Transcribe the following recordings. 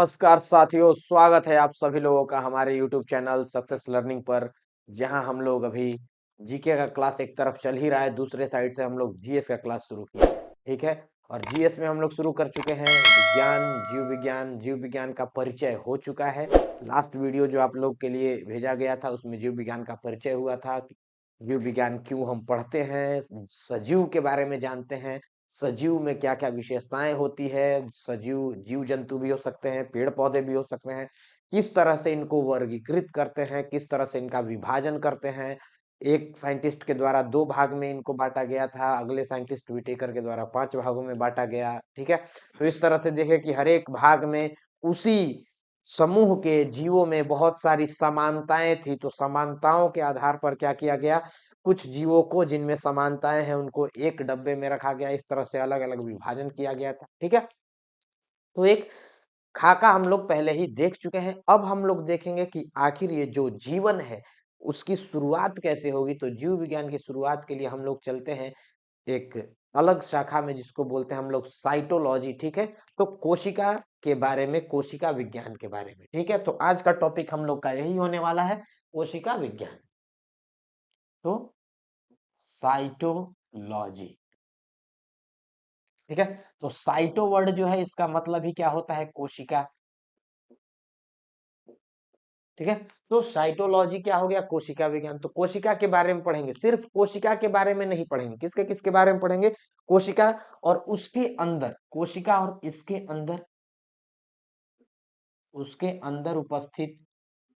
नमस्कार साथियों, स्वागत है आप सभी लोगों का हमारे YouTube चैनल सक्सेस लर्निंग पर। जहां हम लोग अभी जीके का क्लास एक तरफ चल ही रहा है, दूसरे साइड से हम लोग जीएस का क्लास शुरू किया, ठीक है। और जीएस में हम लोग शुरू कर चुके हैं जीव विज्ञान का परिचय हो चुका है। लास्ट वीडियो जो आप लोग के लिए भेजा गया था उसमें जीव विज्ञान का परिचय हुआ था। जीव विज्ञान क्यों हम पढ़ते हैं, सजीव के बारे में जानते हैं, सजीव में क्या-क्या विशेषताएं होती है, सजीव जीव जंतु भी हो सकते हैं, पेड़ पौधे भी हो सकते हैं, किस तरह से इनको वर्गीकृत करते हैं, किस तरह से इनका विभाजन करते हैं। एक साइंटिस्ट के द्वारा 2 भाग में इनको बांटा गया था, अगले साइंटिस्ट व्हिटेकर के द्वारा 5 भागों में बांटा गया, ठीक है। तो इस तरह से देखें कि हर एक भाग में उसी समूह के जीवों में बहुत सारी समानताएं थी, तो समानताओं के आधार पर क्या किया गया, कुछ जीवों को जिनमें समानताएं हैं उनको एक डब्बे में रखा गया, इस तरह से अलग अलग विभाजन किया गया था, ठीक है। तो एक खाका हम लोग पहले ही देख चुके हैं। अब हम लोग देखेंगे कि आखिर ये जो जीवन है उसकी शुरुआत कैसे होगी। तो जीव विज्ञान की शुरुआत के लिए हम लोग चलते हैं एक अलग शाखा में, जिसको बोलते हैं हम लोग साइटोलॉजी, ठीक है। तो कोशिका के बारे में, कोशिका विज्ञान के बारे में, ठीक है। तो आज का टॉपिक हम लोग का यही होने वाला है, कोशिका विज्ञान। तो साइटोलॉजी, ठीक है। तो साइटो वर्ड जो है इसका मतलब ही क्या होता है, कोशिका, ठीक है। तो साइटोलॉजी क्या हो गया, कोशिका विज्ञान। तो कोशिका के बारे में पढ़ेंगे, सिर्फ कोशिका के बारे में नहीं पढ़ेंगे, किसके किसके बारे में पढ़ेंगे, कोशिका और उसके अंदर, कोशिका और इसके अंदर, उसके अंदर उपस्थित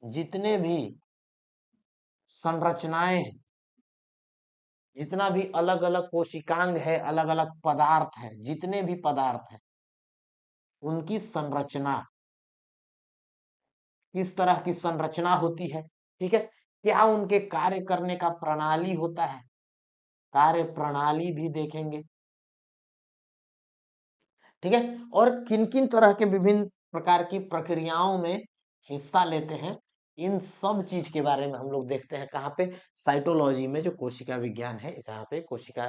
जितने भी संरचनाएं हैं, जितना भी अलग अलग कोशिकांग है, अलग अलग पदार्थ है, जितने भी पदार्थ है उनकी संरचना, किस तरह की संरचना होती है, ठीक है। क्या उनके कार्य करने का प्रणाली होता है, कार्य प्रणाली भी देखेंगे, ठीक है। और किन किन तरह के विभिन्न प्रकार की प्रक्रियाओं में हिस्सा लेते हैं, इन सब चीज के बारे में हम लोग देखते हैं। कहाँ पे, साइटोलॉजी में, जो कोशिका विज्ञान है, जहाँ पे कोशिका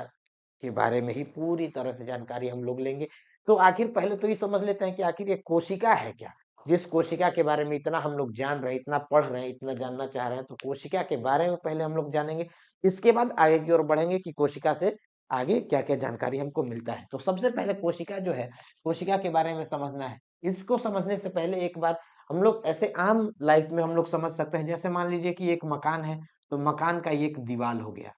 के बारे में ही पूरी तरह से जानकारी हम लोग लेंगे। तो आखिर पहले तो ये समझ लेते हैं कि आखिर ये कोशिका है क्या। जिस कोशिका के बारे में इतना हम लोग जान रहे हैं, इतना पढ़ रहे हैं, इतना जानना चाह रहे हैं, तो कोशिका के बारे में पहले हम लोग जानेंगे। इसके बाद आगे की ओर बढ़ेंगे कि कोशिका से आगे क्या क्या जानकारी हमको मिलता है। तो सबसे पहले कोशिका जो है, कोशिका के बारे में समझना है। इसको समझने से पहले एक बार हम लोग ऐसे आम लाइफ में हम लोग समझ सकते हैं। जैसे मान लीजिए कि एक मकान है, तो मकान का ये एक दीवार हो गया।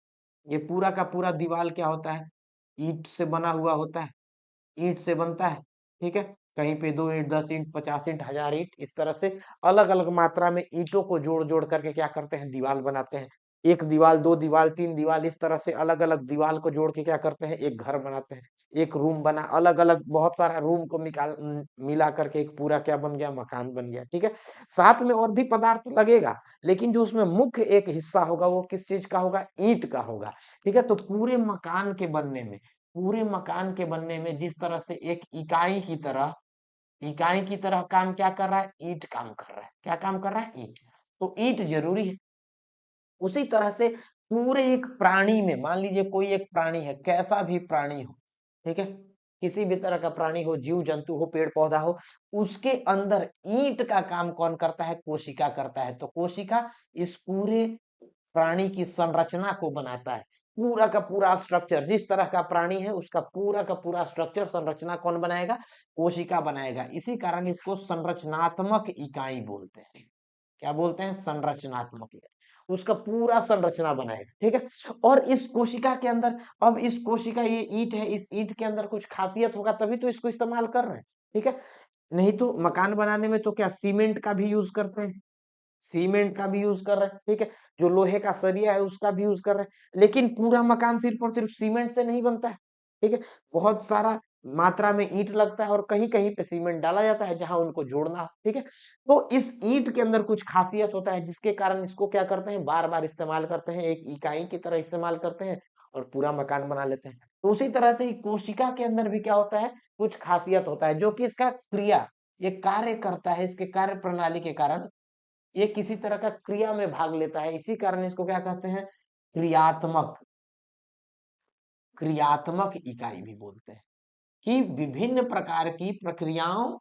ये पूरा का पूरा दीवार क्या होता है, ईंट से बना हुआ होता है, ईंट से बनता है, ठीक है। कहीं पे 2 ईंट, 10 ईंट, 50 ईंट, 1000 ईंट, इस तरह से अलग अलग मात्रा में ईंटों को जोड़ जोड़ करके क्या करते हैं, दीवार बनाते हैं। एक दीवार, दो दीवार, तीन दीवार, इस तरह से अलग अलग दीवार को जोड़ के क्या करते हैं, एक घर बनाते हैं। एक रूम बना, अलग अलग बहुत सारा रूम को मिला करके एक पूरा क्या बन गया, मकान बन गया, ठीक है। साथ में और भी पदार्थ लगेगा, लेकिन जो उसमें मुख्य एक हिस्सा होगा वो किस चीज का होगा, ईंट का होगा, ठीक है। तो पूरे मकान के बनने में जिस तरह से एक इकाई की तरह काम क्या कर रहा है, ईंट काम कर रहा है। क्या काम कर रहा है, ईंट। तो ईंट जरूरी है। उसी तरह से पूरे एक प्राणी में, मान लीजिए कोई एक प्राणी है, कैसा भी प्राणी हो, ठीक है, किसी भी तरह का प्राणी हो, जीव जंतु हो, पेड़ पौधा हो, उसके अंदर ईंट का काम कौन करता है, कोशिका करता है। तो कोशिका इस पूरे प्राणी की संरचना को बनाता है। पूरा का पूरा स्ट्रक्चर, जिस तरह का प्राणी है उसका पूरा का पूरा स्ट्रक्चर, संरचना कौन बनाएगा, कोशिका बनाएगा। इसी कारण इसको संरचनात्मक इकाई बोलते हैं। क्या बोलते हैं, संरचनात्मक इकाई। उसका पूरा संरचना बनाएगा, ठीक है। और इस कोशिका के अंदर, अब इस कोशिका, ये ईंट है, इस ईंट के अंदर कुछ खासियत होगा तभी तो इसको इस्तेमाल कर रहे हैं, ठीक है। नहीं तो मकान बनाने में तो क्या सीमेंट का भी यूज करते हैं, सीमेंट का भी यूज कर रहे हैं, ठीक है। जो लोहे का सरिया है उसका भी यूज कर रहे हैं, लेकिन पूरा मकान सिर्फ और सिर्फ सीमेंट से नहीं बनता है, ठीक है। बहुत सारा मात्रा में ईंट लगता है और कहीं कहीं पे सीमेंट डाला जाता है जहां उनको जोड़ना हो, ठीक है। तो इस ईंट के अंदर कुछ खासियत होता है जिसके कारण इसको क्या करते हैं, बार बार इस्तेमाल करते हैं, एक इकाई की तरह इस्तेमाल करते हैं और पूरा मकान बना लेते हैं। तो उसी तरह से कोशिका के अंदर भी क्या होता है, कुछ खासियत होता है जो कि इसका क्रिया, ये कार्य करता है, इसके कार्य प्रणाली के कारण ये किसी तरह का क्रिया में भाग लेता है। इसी कारण इसको क्या कहते हैं, क्रियात्मक, क्रियात्मक इकाई भी बोलते हैं। कि विभिन्न प्रकार की प्रक्रियाओं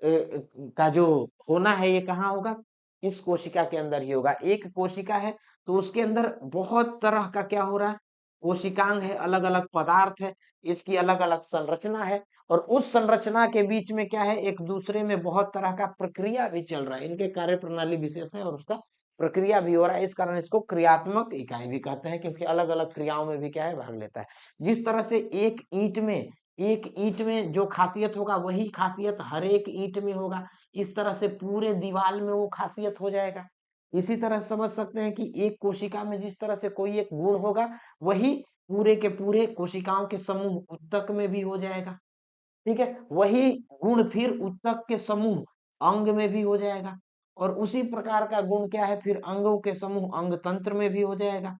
का जो होना है ये कहाँ होगा, इस कोशिका के अंदर ही होगा। एक कोशिका है तो उसके अंदर बहुत तरह का क्या हो रहा है, कोशिकांग है, अलग अलग पदार्थ है, इसकी अलग अलग संरचना है, और उस संरचना के बीच में क्या है, एक दूसरे में बहुत तरह का प्रक्रिया भी चल रहा है, इनके कार्य प्रणाली विशेष है और उसका प्रक्रिया भी हो रहा है। इस कारण इसको क्रियात्मक इकाई भी कहते हैं, क्योंकि अलग अलग क्रियाओं में भी क्या है, भाग लेता है। जिस तरह से एक ईंट में जो खासियत होगा वही खासियत हर एक ईंट में होगा, इस तरह से पूरे दीवार में वो खासियत हो जाएगा। इसी तरह समझ सकते हैं कि एक कोशिका में जिस तरह से कोई एक गुण होगा, वही पूरे के पूरे कोशिकाओं के समूह ऊतक में भी हो जाएगा। ठीक है, वही गुण फिर ऊतक के समूह अंग में भी हो जाएगा, और उसी प्रकार का गुण क्या है, फिर अंगों के समूह अंग तंत्र में भी हो जाएगा,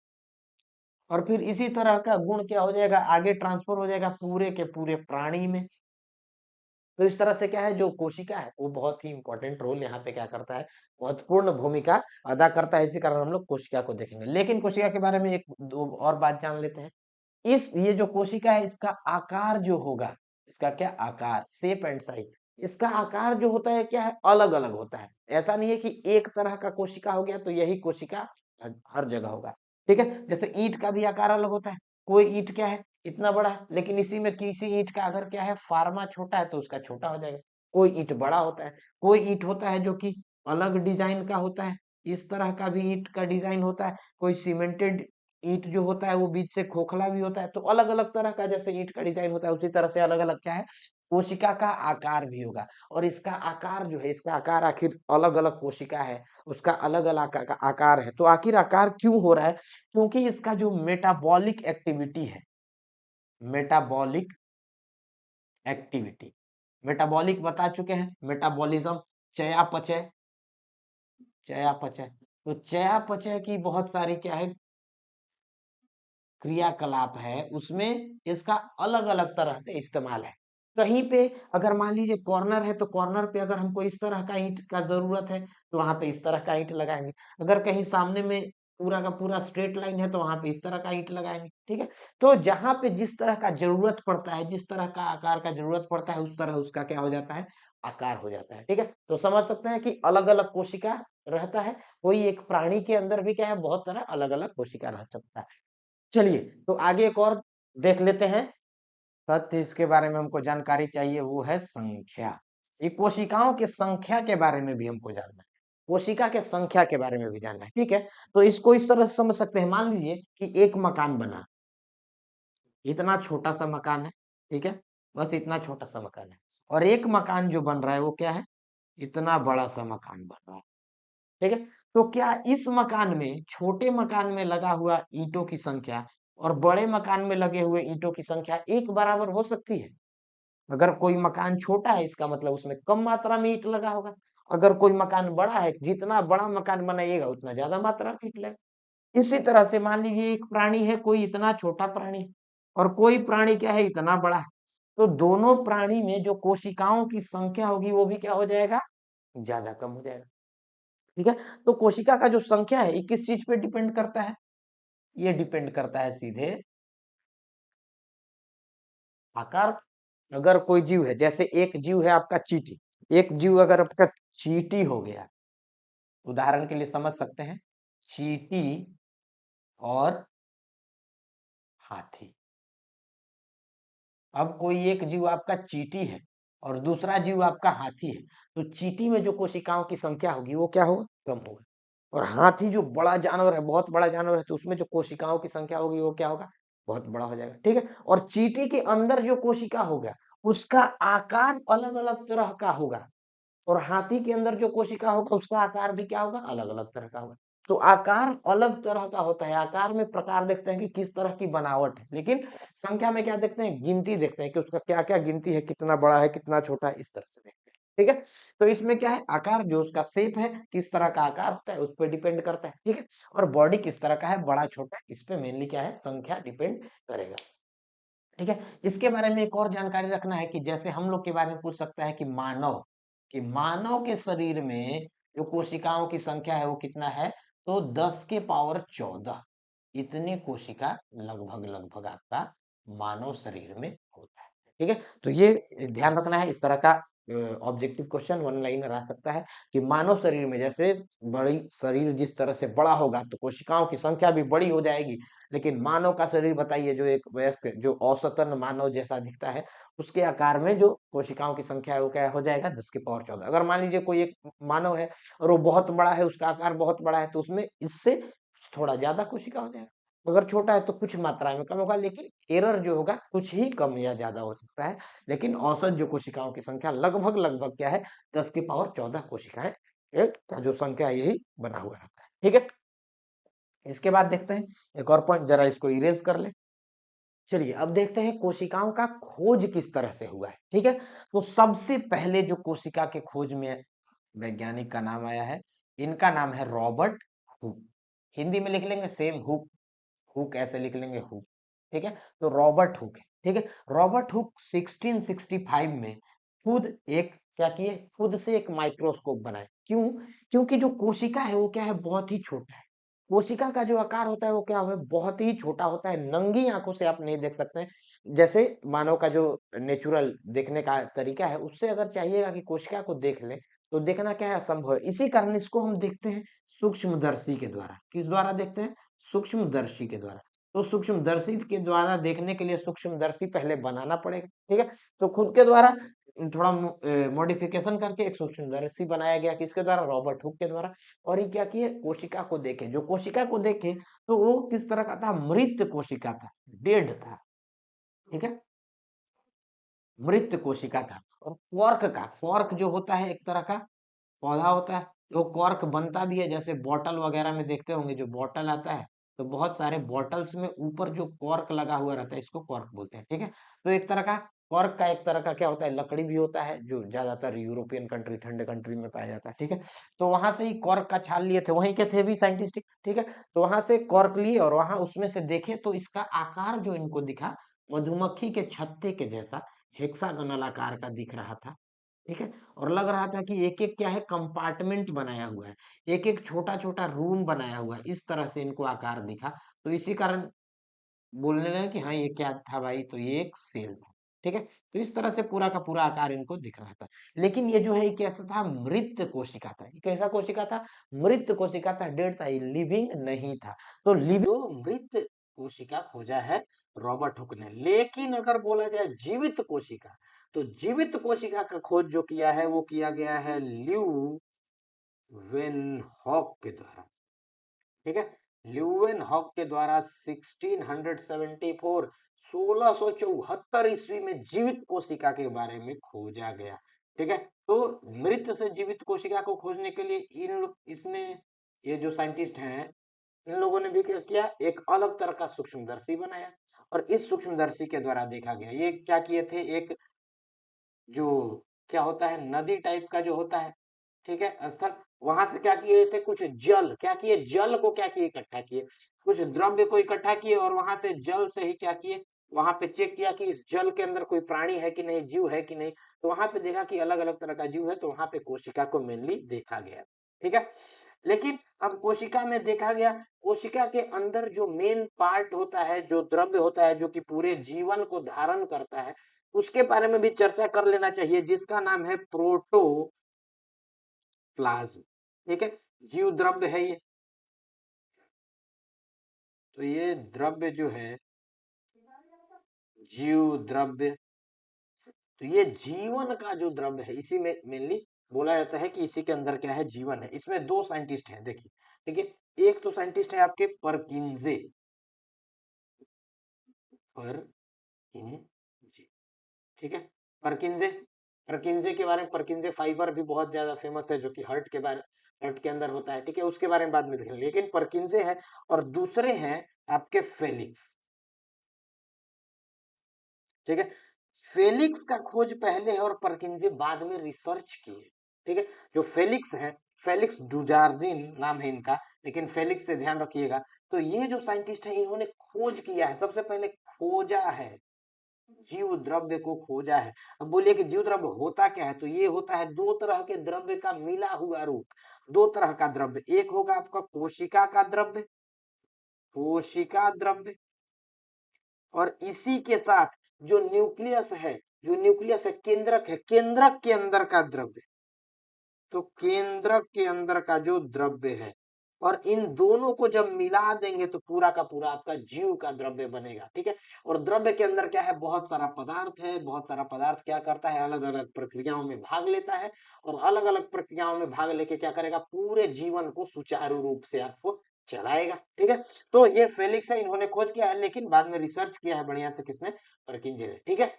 और फिर इसी तरह का गुण क्या हो जाएगा, आगे ट्रांसफर हो जाएगा पूरे के पूरे प्राणी में। तो इस तरह से क्या है, जो कोशिका है वो बहुत ही इंपॉर्टेंट रोल यहाँ पे क्या करता है, महत्वपूर्ण भूमिका अदा करता है। इसी कारण हम लोग कोशिका को देखेंगे। लेकिन कोशिका के बारे में एक दो और बात जान लेते हैं। इस ये जो कोशिका है इसका आकार जो होगा, इसका क्या आकार, शेप एंड साइज, इसका आकार जो होता है क्या है, अलग अलग होता है। ऐसा नहीं है कि एक तरह का कोशिका हो गया तो यही कोशिका हर जगह होगा। ठीक है, जैसे ईंट का भी आकार अलग होता है। कोई ईंट क्या है, इतना बड़ा है, लेकिन इसी में किसी ईंट का अगर क्या है, फार्मा छोटा है तो उसका छोटा हो जाएगा। कोई ईंट बड़ा होता है, कोई ईंट होता है जो कि अलग डिजाइन का होता है, इस तरह का भी ईंट का डिजाइन होता है। कोई सीमेंटेड ईंट जो होता है वो बीच से खोखला भी होता है। तो अलग अलग तरह का जैसे ईंट का डिजाइन होता है, उसी तरह से अलग अलग क्या है, कोशिका का आकार भी होगा। और इसका आकार जो है, इसका आकार आखिर अलग अलग कोशिका है, उसका अलग अलग आकार है। तो आखिर आकार क्यों हो रहा है, क्योंकि इसका जो मेटाबॉलिक एक्टिविटी है, मेटाबॉलिक एक्टिविटी, मेटाबॉलिक बता चुके हैं, मेटाबॉलिज्म, चयापचय, चयापचय। तो चयापचय की बहुत सारी क्या है, क्रियाकलाप है, उसमें इसका अलग अलग तरह से इस्तेमाल है। कहीं पे अगर मान लीजिए कॉर्नर है, तो कॉर्नर पे अगर हमको इस तरह का ईंट का जरूरत है तो वहां पे इस तरह का ईंट लगाएंगे। अगर कहीं सामने में पूरा का पूरा स्ट्रेट लाइन है तो वहां पे इस तरह का ईंट लगाएंगे। ठीक है, तो जहां पे जिस तरह का जरूरत पड़ता है, जिस तरह का आकार का जरूरत पड़ता है, उस तरह उसका क्या हो जाता है, आकार हो जाता है। ठीक है, तो समझ सकते हैं कि अलग अलग कोशिका रहता है। कोई एक प्राणी के अंदर भी क्या है, बहुत तरह अलग अलग कोशिका रह सकता है। चलिए, तो आगे एक और देख लेते हैं तथ्य, इसके बारे में हमको जानकारी चाहिए, वो है संख्या। ये कोशिकाओं के संख्या के बारे में भी हमको जानना है, कोशिका के संख्या के बारे में भी जानना है। ठीक है, तो इसको इस तरह से समझ सकते हैं। मान लीजिए कि एक मकान बना, इतना छोटा सा मकान है। ठीक है, बस इतना छोटा सा मकान है, और एक मकान जो बन रहा है वो क्या है, इतना बड़ा सा मकान बन रहा है। ठीक है, तो क्या इस मकान में, छोटे मकान में लगा हुआ ईंटों की संख्या और बड़े मकान में लगे हुए ईंटों की संख्या एक बराबर हो सकती है? अगर कोई मकान छोटा है इसका मतलब उसमें कम मात्रा में ईंट लगा होगा। अगर कोई मकान बड़ा है, जितना बड़ा मकान बनाइएगा उतना ज्यादा मात्रा में ईंट लगेगा। इसी तरह से मान लीजिए एक प्राणी है, कोई इतना छोटा प्राणी है, और कोई प्राणी क्या है, इतना बड़ा है। तो दोनों प्राणी में जो कोशिकाओं की संख्या होगी वो भी क्या हो जाएगा, ज्यादा कम हो जाएगा। ठीक है, तो कोशिका का जो संख्या है ये किस चीज पे डिपेंड करता है, ये डिपेंड करता है सीधे आकार। अगर कोई जीव है, जैसे एक जीव है आपका चींटी, एक जीव अगर आपका चींटी हो गया, उदाहरण के लिए समझ सकते हैं, चींटी और हाथी। अब कोई एक जीव आपका चींटी है और दूसरा जीव आपका हाथी है, तो चींटी में जो कोशिकाओं की संख्या होगी वो क्या होगा, कम होगा। और हाथी जो बड़ा जानवर है, बहुत बड़ा जानवर है, तो उसमें जो कोशिकाओं की संख्या होगी वो क्या होगा, बहुत बड़ा हो जाएगा। ठीक है, और चींटी के अंदर जो कोशिका होगा उसका आकार अलग अलग तरह का होगा, और हाथी के अंदर जो कोशिका होगा उसका आकार भी क्या होगा, अलग अलग तरह का होगा। तो आकार अलग तरह का होता है, आकार में प्रकार देखते हैं कि किस तरह की बनावट है, लेकिन संख्या में क्या देखते हैं, गिनती देखते हैं कि उसका क्या क्या गिनती है, कितना बड़ा है, कितना छोटा है, इस तरह से देखते हैं। ठीक है, तो इसमें क्या है, आकार जो उसका शेप है, किस तरह का आकार होता है उस पर डिपेंड करता है। ठीक है, और बॉडी किस तरह का है, बड़ा छोटा, इस पे मेनली क्या है, संख्या डिपेंड करेगा। ठीक है, इसके बारे में एक और जानकारी रखना है कि जैसे हम लोग के बारे में पूछ सकता है कि मानव के शरीर में जो कोशिकाओं की संख्या है वो कितना है, तो 10 के पावर 14 इतनी कोशिका लगभग लगभग आपका मानव शरीर में होता है। ठीक है, तो ये ध्यान रखना है, इस तरह का ऑब्जेक्टिव क्वेश्चन वन लाइनर आ सकता है कि मानव शरीर में जैसे बड़ी शरीर जिस तरह से बड़ा होगा तो कोशिकाओं की संख्या भी बड़ी हो जाएगी, लेकिन मानव का शरीर बताइए जो एक वयस्क जो औसतन मानव जैसा दिखता है उसके आकार में जो कोशिकाओं की संख्या है वो क्या हो जाएगा 10 की पावर 14। अगर मान लीजिए कोई एक मानव है और वो बहुत बड़ा है, उसका आकार बहुत बड़ा है, तो उसमें इससे थोड़ा ज्यादा कोशिका हो जाएगा। अगर छोटा है तो कुछ मात्रा में कम होगा, लेकिन एरर जो होगा कुछ ही कम या ज्यादा हो सकता है, लेकिन औसत जो कोशिकाओं की संख्या लगभग लगभग क्या है 10 की पावर 14 कोशिकाएं एक का जो संख्या यही बना हुआ रहता है। ठीक है, इसके बाद देखते हैं एक और पॉइंट, जरा इसको इरेज कर ले। चलिए अब देखते हैं कोशिकाओं का खोज किस तरह से हुआ है। ठीक है, तो सबसे पहले जो कोशिका के खोज में वैज्ञानिक का नाम आया है, इनका नाम है रॉबर्ट हुक। हिंदी में लिख लेंगे सेम हुक, हुक ऐसे लिख लेंगे हुक। ठीक है, तो रॉबर्ट हुक है। ठीक है, रॉबर्ट हुक 1665 में खुद एक क्या किए, खुद से एक माइक्रोस्कोप बनाए। क्यों? क्योंकि जो कोशिका है वो क्या है बहुत ही छोटा है। कोशिका का जो आकार होता है वो क्या है बहुत ही छोटा होता है, नंगी आंखों से आप नहीं देख सकते हैं। जैसे मानव का जो नेचुरल देखने का तरीका है उससे अगर चाहिएगा कि कोशिका को देख ले तो देखना क्या है असंभव है। इसी कारण इसको हम देखते हैं सूक्ष्मदर्शी के द्वारा। किस द्वारा देखते हैं? सूक्ष्मदर्शी के द्वारा। तो सूक्ष्मदर्शी के द्वारा देखने के लिए सूक्ष्मदर्शी पहले बनाना पड़ेगा। ठीक है, तो खुद के द्वारा थोड़ा मॉडिफिकेशन करके एक सूक्ष्मदर्शी बनाया गया, किसके द्वारा? रॉबर्ट हुक के द्वारा। और ये क्या किए, कोशिका को देखे। जो कोशिका को देखे तो वो किस तरह का था? मृत कोशिका था, डेड था। ठीक है, मृत कोशिका था। और क्वार्क का, क्वार्क जो होता है एक तरह का पौधा होता है, तो कॉर्क बनता भी है। जैसे बॉटल वगैरह में देखते होंगे जो बॉटल आता है, तो बहुत सारे बॉटल्स में ऊपर जो कॉर्क लगा हुआ रहता है इसको कॉर्क बोलते हैं। ठीक है, तो एक तरह का कॉर्क का एक तरह का क्या होता है, लकड़ी भी होता है जो ज्यादातर यूरोपियन कंट्री, ठंडे कंट्री में पाया जाता है। ठीक है, तो वहां से ही कॉर्क का छाल लिए थे, वहीं के थे भी साइंटिस्ट। ठीक है, तो वहां से कॉर्क लिए और वहां उसमें से देखे तो इसका आकार जो इनको दिखा मधुमक्खी के छत्ते के जैसा हेक्सागोनल आकार का दिख रहा था। ठीक है, और लग रहा था कि एक एक क्या है कंपार्टमेंट बनाया हुआ है, एक एक छोटा छोटा रूम बनाया हुआ है, इस तरह से इनको आकार दिखा। तो इसी कारण बोलने लगे कि हाँ ये क्या था भाई, तो ये एक सेल था। ठीक है, तो इस तरह से पूरा का पूरा आकार इनको दिख रहा था। लेकिन ये जो है ये कैसा था? मृत कोशिका था। ये कैसा कोशिका था? मृत कोशिका था, डेड था, ये लिविंग नहीं था। तो लिविंग जो मृत कोशिका खोजा है रॉबर्ट हुक ने। लेकिन अगर बोला जाए जीवित कोशिका, तो जीवित कोशिका का खोज जो किया है वो किया गया है ल्यू वेन हॉक के द्वारा। ठीक है, ल्यूवेन हॉक के द्वारा 1674 1674 ईस्वी में जीवित कोशिका के बारे में खोजा गया। ठीक है, तो मृत से जीवित कोशिका को खोजने के लिए इसने ये जो साइंटिस्ट हैं इन लोगों ने भी क्या किया, एक अलग तरह का सूक्ष्मदर्शी बनाया और इस सूक्ष्मदर्शी के द्वारा देखा गया। ये क्या किए थे, एक जो क्या होता है नदी टाइप का जो होता है, ठीक है, स्थल, वहां से क्या किए थे, कुछ जल क्या किए, जल को क्या किए, इकट्ठा किए, कुछ द्रव्य को इकट्ठा किए और वहां से जल से ही क्या किए, वहां पे चेक किया कि इस जल के अंदर कोई प्राणी है कि नहीं, जीव है कि नहीं। तो वहां पे देखा कि अलग अलग तरह का जीव है, तो वहां पे कोशिका को मेनली देखा गया। ठीक है, लेकिन अब कोशिका में देखा गया, कोशिका के अंदर जो मेन पार्ट होता है, जो द्रव्य होता है जो कि पूरे जीवन को धारण करता है, उसके बारे में भी चर्चा कर लेना चाहिए, जिसका नाम है प्रोटोप्लाज्म। ठीक है, जीव द्रव्य है ये। तो ये द्रव्य जो है जीव द्रव्य, तो ये जीवन का जो द्रव्य है, इसी में मेनली बोला जाता है कि इसी के अंदर क्या है, जीवन है। इसमें दो साइंटिस्ट हैं देखिए। ठीक है, एक तो साइंटिस्ट है आपके परकिंजे, परकिंजे। ठीक है, परकिंजे, परकिंजे के बारे में, परकिंजे फाइबर भी बहुत ज्यादा फेमस है जो कि हर्ट के बारे, हर्ट के अंदर होता है। ठीक है, उसके बारे में बाद में देखेंगे, लेकिन परकिंजे है। और दूसरे हैं आपके फेलिक्स। ठीक है, फेलिक्स का खोज पहले है और परकिंजे बाद में रिसर्च किए। ठीक है, जो फेलिक्स है, फेलिक्स डुजार्जिन नाम है इनका, लेकिन फेलिक्स से ध्यान रखिएगा। तो ये जो साइंटिस्ट है इन्होंने खोज किया है, सबसे पहले खोजा है, जीव द्रव्य को खोजा है। अब बोलिए कि जीव द्रव्य होता क्या है, तो ये होता है दो तरह के द्रव्य का मिला हुआ रूप। दो तरह का द्रव्य, एक होगा आपका कोशिका का द्रव्य, कोशिका द्रव्य, और इसी के साथ जो न्यूक्लियस है, जो न्यूक्लियस है, केंद्रक है, केंद्रक के अंदर का द्रव्य, तो केंद्रक के अंदर का जो द्रव्य है, और इन दोनों को जब मिला देंगे तो पूरा का पूरा आपका जीव का द्रव्य बनेगा। ठीक है, और द्रव्य के अंदर क्या है, बहुत सारा पदार्थ है, बहुत सारा पदार्थ क्या करता है, अलग अलग प्रक्रियाओं में भाग लेता है, और अलग अलग प्रक्रियाओं में भाग लेके क्या करेगा, पूरे जीवन को सुचारू रूप से आपको चलाएगा। ठीक है, तो ये फेलिक्स है, इन्होंने खोज किया है, लेकिन बाद में रिसर्च किया है बढ़िया से किसने, परकिंजे ने। ठीक है,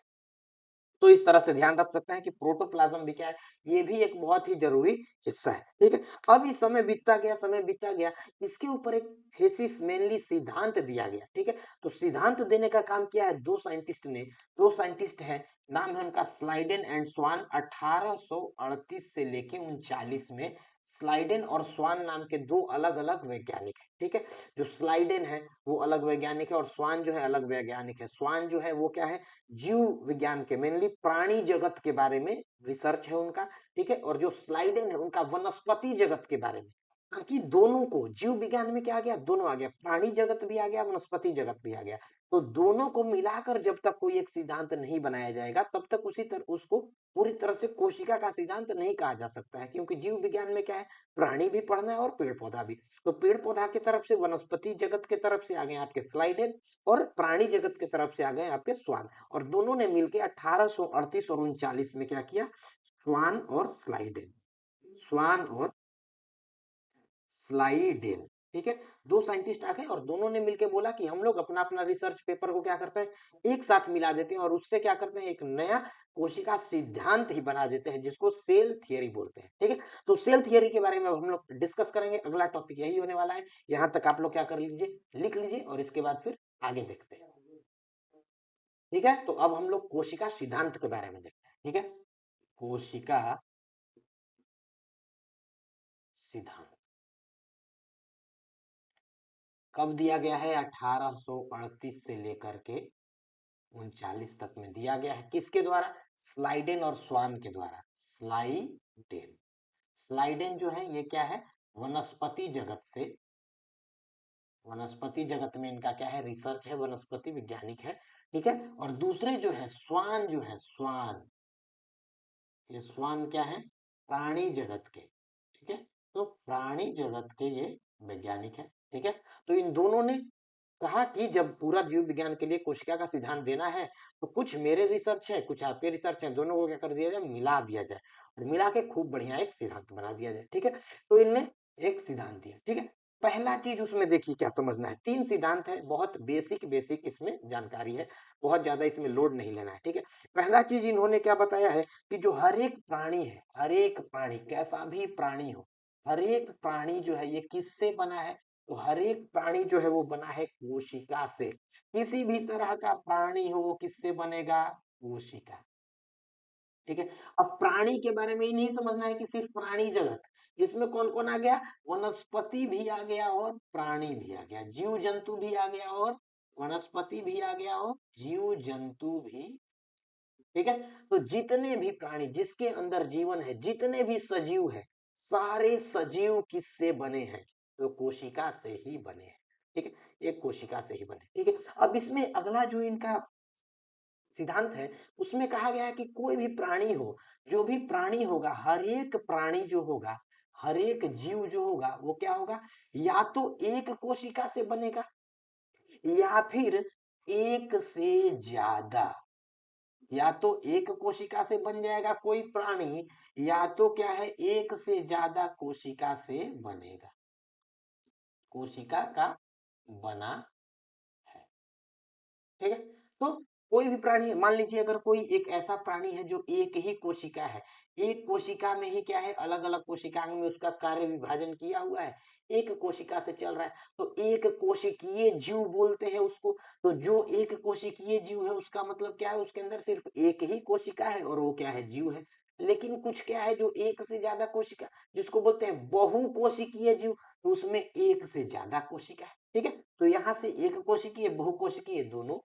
तो इस तरह से ध्यान रख सकते हैं कि प्रोटोप्लाज्म भी क्या है, ये भी एक बहुत ही जरूरी हिस्सा है। ठीक है, अब ये समय बीतता गया, समय बीतता गया, इसके ऊपर एक थीसिस मेनली सिद्धांत दिया गया। ठीक है, तो सिद्धांत देने का काम किया है दो साइंटिस्ट ने, दो साइंटिस्ट हैं, नाम है उनका स्लाइडेन एंड स्वान। 1838 से लेके 39 में स्लाइडेन और स्वान नाम के दो अलग अलग वैज्ञानिक हैं। ठीक है, जो स्लाइडेन है वो अलग वैज्ञानिक है, और स्वान जो है अलग वैज्ञानिक है। स्वान जो है वो क्या है, जीव विज्ञान के, मेनली प्राणी जगत के बारे में रिसर्च है उनका। ठीक है, और जो स्लाइडेन है उनका वनस्पति जगत के बारे में। ताकि दोनों को, जीव विज्ञान में क्या आ गया, दोनों आ गया, प्राणी जगत भी आ गया, वनस्पति जगत भी आ गया, तो दोनों को मिलाकर जब तक कोई एक सिद्धांत नहीं बनाया जाएगा तब तक उसी तरह उसको पूरी तरह से कोशिका का सिद्धांत नहीं कहा जा सकता है। क्योंकि जीव विज्ञान में क्या है, प्राणी भी पढ़ना है और पेड़ पौधा भी। तो पेड़ पौधा की तरफ से, वनस्पति जगत की तरफ से आ गए आपके स्लाइडेन, और प्राणी जगत की तरफ से आ गए आपके स्वान, और दोनों ने मिलकर 1838 और 39 में क्या किया, स्वान और स्लाइडेन, स्वान और स्लाइडेन। ठीक है, दो साइंटिस्ट आ गए और दोनों ने मिलकर बोला कि हम लोग अपना अपना रिसर्च पेपर को क्या करते हैं, एक साथ मिला देते हैं, और उससे क्या करते हैं, एक नया कोशिका सिद्धांत ही बना देते हैं, जिसको सेल थियरी बोलते हैं। ठीक है, तो सेल थियरी के बारे में अब हम लोग डिस्कस करेंगे, अगला टॉपिक यही होने वाला है। यहां तक आप लोग क्या कर लीजिए, लिख लीजिए, और इसके बाद फिर आगे देखते हैं। ठीक है, तो अब हम लोग कोशिका सिद्धांत के बारे में देखते हैं। ठीक है, कोशिका सिद्धांत कब दिया गया है, 1838 से लेकर के 39 तक में दिया गया है। किसके द्वारा, स्लाइडेन और स्वान के द्वारा। स्लाइडेन, स्लाइडेन जो है ये क्या है, वनस्पति जगत से, वनस्पति जगत में इनका क्या है, रिसर्च है, वनस्पति वैज्ञानिक है। ठीक है, और दूसरे जो है स्वान, जो है स्वान, ये स्वान क्या है, प्राणी जगत के। ठीक है, तो प्राणी जगत के ये वैज्ञानिक है। ठीक है, तो इन दोनों ने कहा कि जब पूरा जीव विज्ञान के लिए कोशिका का सिद्धांत देना है, तो कुछ मेरे रिसर्च है, कुछ आपके रिसर्च है, दोनों को क्या कर दिया जाए, मिला दिया जाए, और मिला के खूब बढ़िया एक सिद्धांत बना दिया जाए। ठीक है, तो इनने एक सिद्धांत दिया। ठीक है, पहला चीज उसमें देखिए क्या समझना है, तीन सिद्धांत है, बहुत बेसिक बेसिक इसमें जानकारी है, बहुत ज्यादा इसमें लोड नहीं लेना है। ठीक है, पहला चीज इन्होंने क्या बताया है कि जो हर एक प्राणी है, हर एक प्राणी, कैसा भी प्राणी हो, हर एक प्राणी जो है ये किससे बना है, तो हर एक प्राणी जो है वो बना है कोशिका से। किसी भी तरह का प्राणी हो वो किससे बनेगा, कोशिका। ठीक है, अब प्राणी के बारे में ही नहीं समझना है कि सिर्फ प्राणी जगत, इसमें कौन कौन आ गया, वनस्पति भी आ गया और प्राणी भी आ गया, जीव जंतु भी आ गया, और वनस्पति भी आ गया, और जीव जंतु भी। ठीक है, तो जितने भी प्राणी जिसके अंदर जीवन है, जितने भी सजीव है, सारे सजीव किससे बने हैं, तो कोशिका से ही बने हैं। ठीक है, एक कोशिका से ही बने। ठीक है, अब इसमें अगला जो इनका सिद्धांत है, उसमें कहा गया है कि कोई भी प्राणी हो, जो भी प्राणी होगा, हर एक प्राणी जो होगा, हर एक जीव जो होगा, वो क्या होगा, या तो एक कोशिका से बनेगा, या फिर एक से ज्यादा, या तो एक कोशिका से बन जाएगा कोई प्राणी, या तो क्या है, एक से ज्यादा कोशिका से बनेगा, कोशिका का बना है। ठीक है, तो कोई भी प्राणी है, मान लीजिए अगर कोई एक ऐसा प्राणी है जो एक ही कोशिका है, एक कोशिका में ही क्या है, अलग अलग कोशिकाओं में उसका कार्य विभाजन किया हुआ है, एक कोशिका से चल रहा है, तो एक कोशिकीय जीव बोलते हैं उसको। तो जो एक कोशिकीय जीव है उसका मतलब क्या है, उसके अंदर सिर्फ एक ही कोशिका है, और वो क्या है, जीव है। लेकिन कुछ क्या है जो एक से ज्यादा कोशिका, जिसको बोलते हैं बहुकोशिकीय जीव, तो उसमें एक से ज्यादा कोशिका है। ठीक है, तो यहाँ से एक कोशिकीय, बहुकोशिकीय दोनों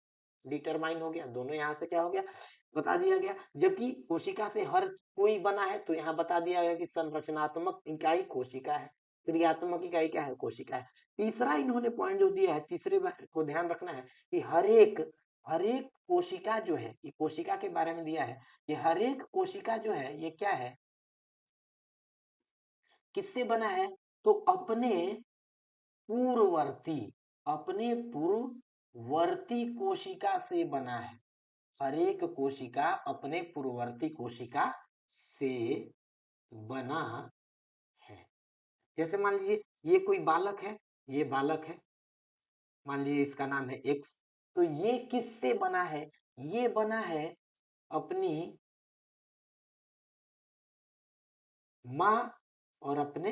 डिटरमाइन हो गया, दोनों यहाँ से क्या हो गया, बता दिया गया। जबकि कोशिका से हर कोई बना है, तो यहाँ बता दिया गया कि संरचनात्मक इकाई कोशिका है, क्रियात्मक इकाई क्या है, कोशिका है। तीसरा इन्होंने पॉइंट जो दिया है, तीसरे को ध्यान रखना है कि हर एक हर एक कोशिका जो है, ये कोशिका के बारे में दिया है, ये हर एक कोशिका जो है ये क्या है, किससे बना है, तो पूर्ववर्ती अपने पूर्ववर्ती कोशिका से बना है। हर एक कोशिका अपने पूर्ववर्ती कोशिका से बना है। जैसे मान लीजिए ये कोई बालक है, ये बालक है, मान लीजिए इसका नाम है एक्स, तो ये किससे बना है, ये बना है अपनी माँ और अपने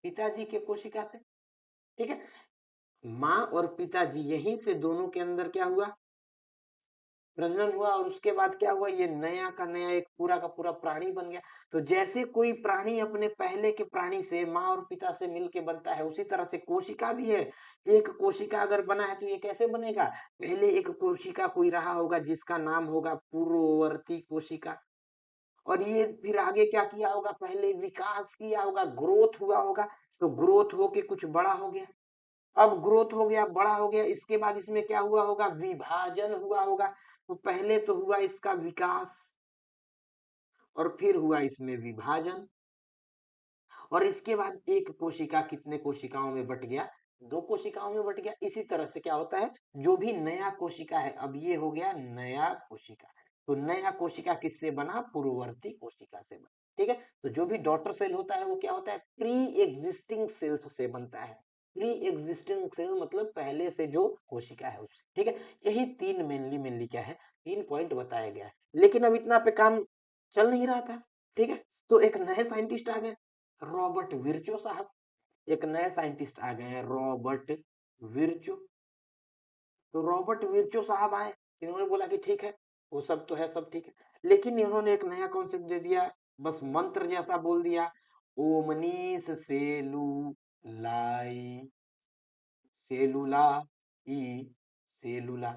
पिताजी के कोशिका से। ठीक है, माँ और पिताजी यहीं से दोनों के अंदर क्या हुआ, प्रजनन हुआ, और उसके बाद क्या हुआ, ये नया का नया एक पूरा का पूरा प्राणी बन गया। तो जैसे कोई प्राणी अपने पहले के प्राणी से माँ और पिता से मिलके बनता है, उसी तरह से कोशिका भी है। एक कोशिका अगर बना है तो ये कैसे बनेगा, पहले एक कोशिका कोई रहा होगा जिसका नाम होगा पूर्ववर्ती कोशिका, और ये फिर आगे क्या किया होगा, पहले विकास किया होगा, ग्रोथ हुआ होगा, तो ग्रोथ होके कुछ बड़ा हो गया। अब ग्रोथ हो गया, बड़ा हो गया, इसके बाद इसमें क्या हुआ होगा, विभाजन हुआ होगा। तो पहले तो हुआ इसका विकास, और फिर हुआ इसमें विभाजन, और इसके बाद एक कोशिका कितने कोशिकाओं में बट गया, दो कोशिकाओं में बट गया। इसी तरह से क्या होता है, जो भी नया कोशिका है, अब ये हो गया नया कोशिका, तो नया कोशिका किससे बना, पूर्ववर्ती कोशिका से बना। ठीक है, तो जो भी डॉटर सेल होता है वो क्या होता है, प्री एग्जिस्टिंग सेल्स से बनता है। प्री एग्जिस्टिंग सेल मतलब पहले से जो कोशिका है उससे। ठीक है, यही तीन मेनली क्या है, तीन पॉइंट बताया गया है। लेकिन अब इतना पे काम चल नहीं रहा था। ठीक है, तो एक नए साइंटिस्ट आ गए, रॉबर्ट विर्चो साहब। एक नए साइंटिस्ट आ गए हैं, रॉबर्ट विर्चो। तो रॉबर्ट विर्चो साहब आए, इन्होंने बोला कि ठीक है, वो सब तो है, सब ठीक है, लेकिन इन्होंने एक नया कॉन्सेप्ट दे दिया, बस मंत्र जैसा बोल दिया, ओमनीस सेलुलाई, सेलुला ई सेलुला,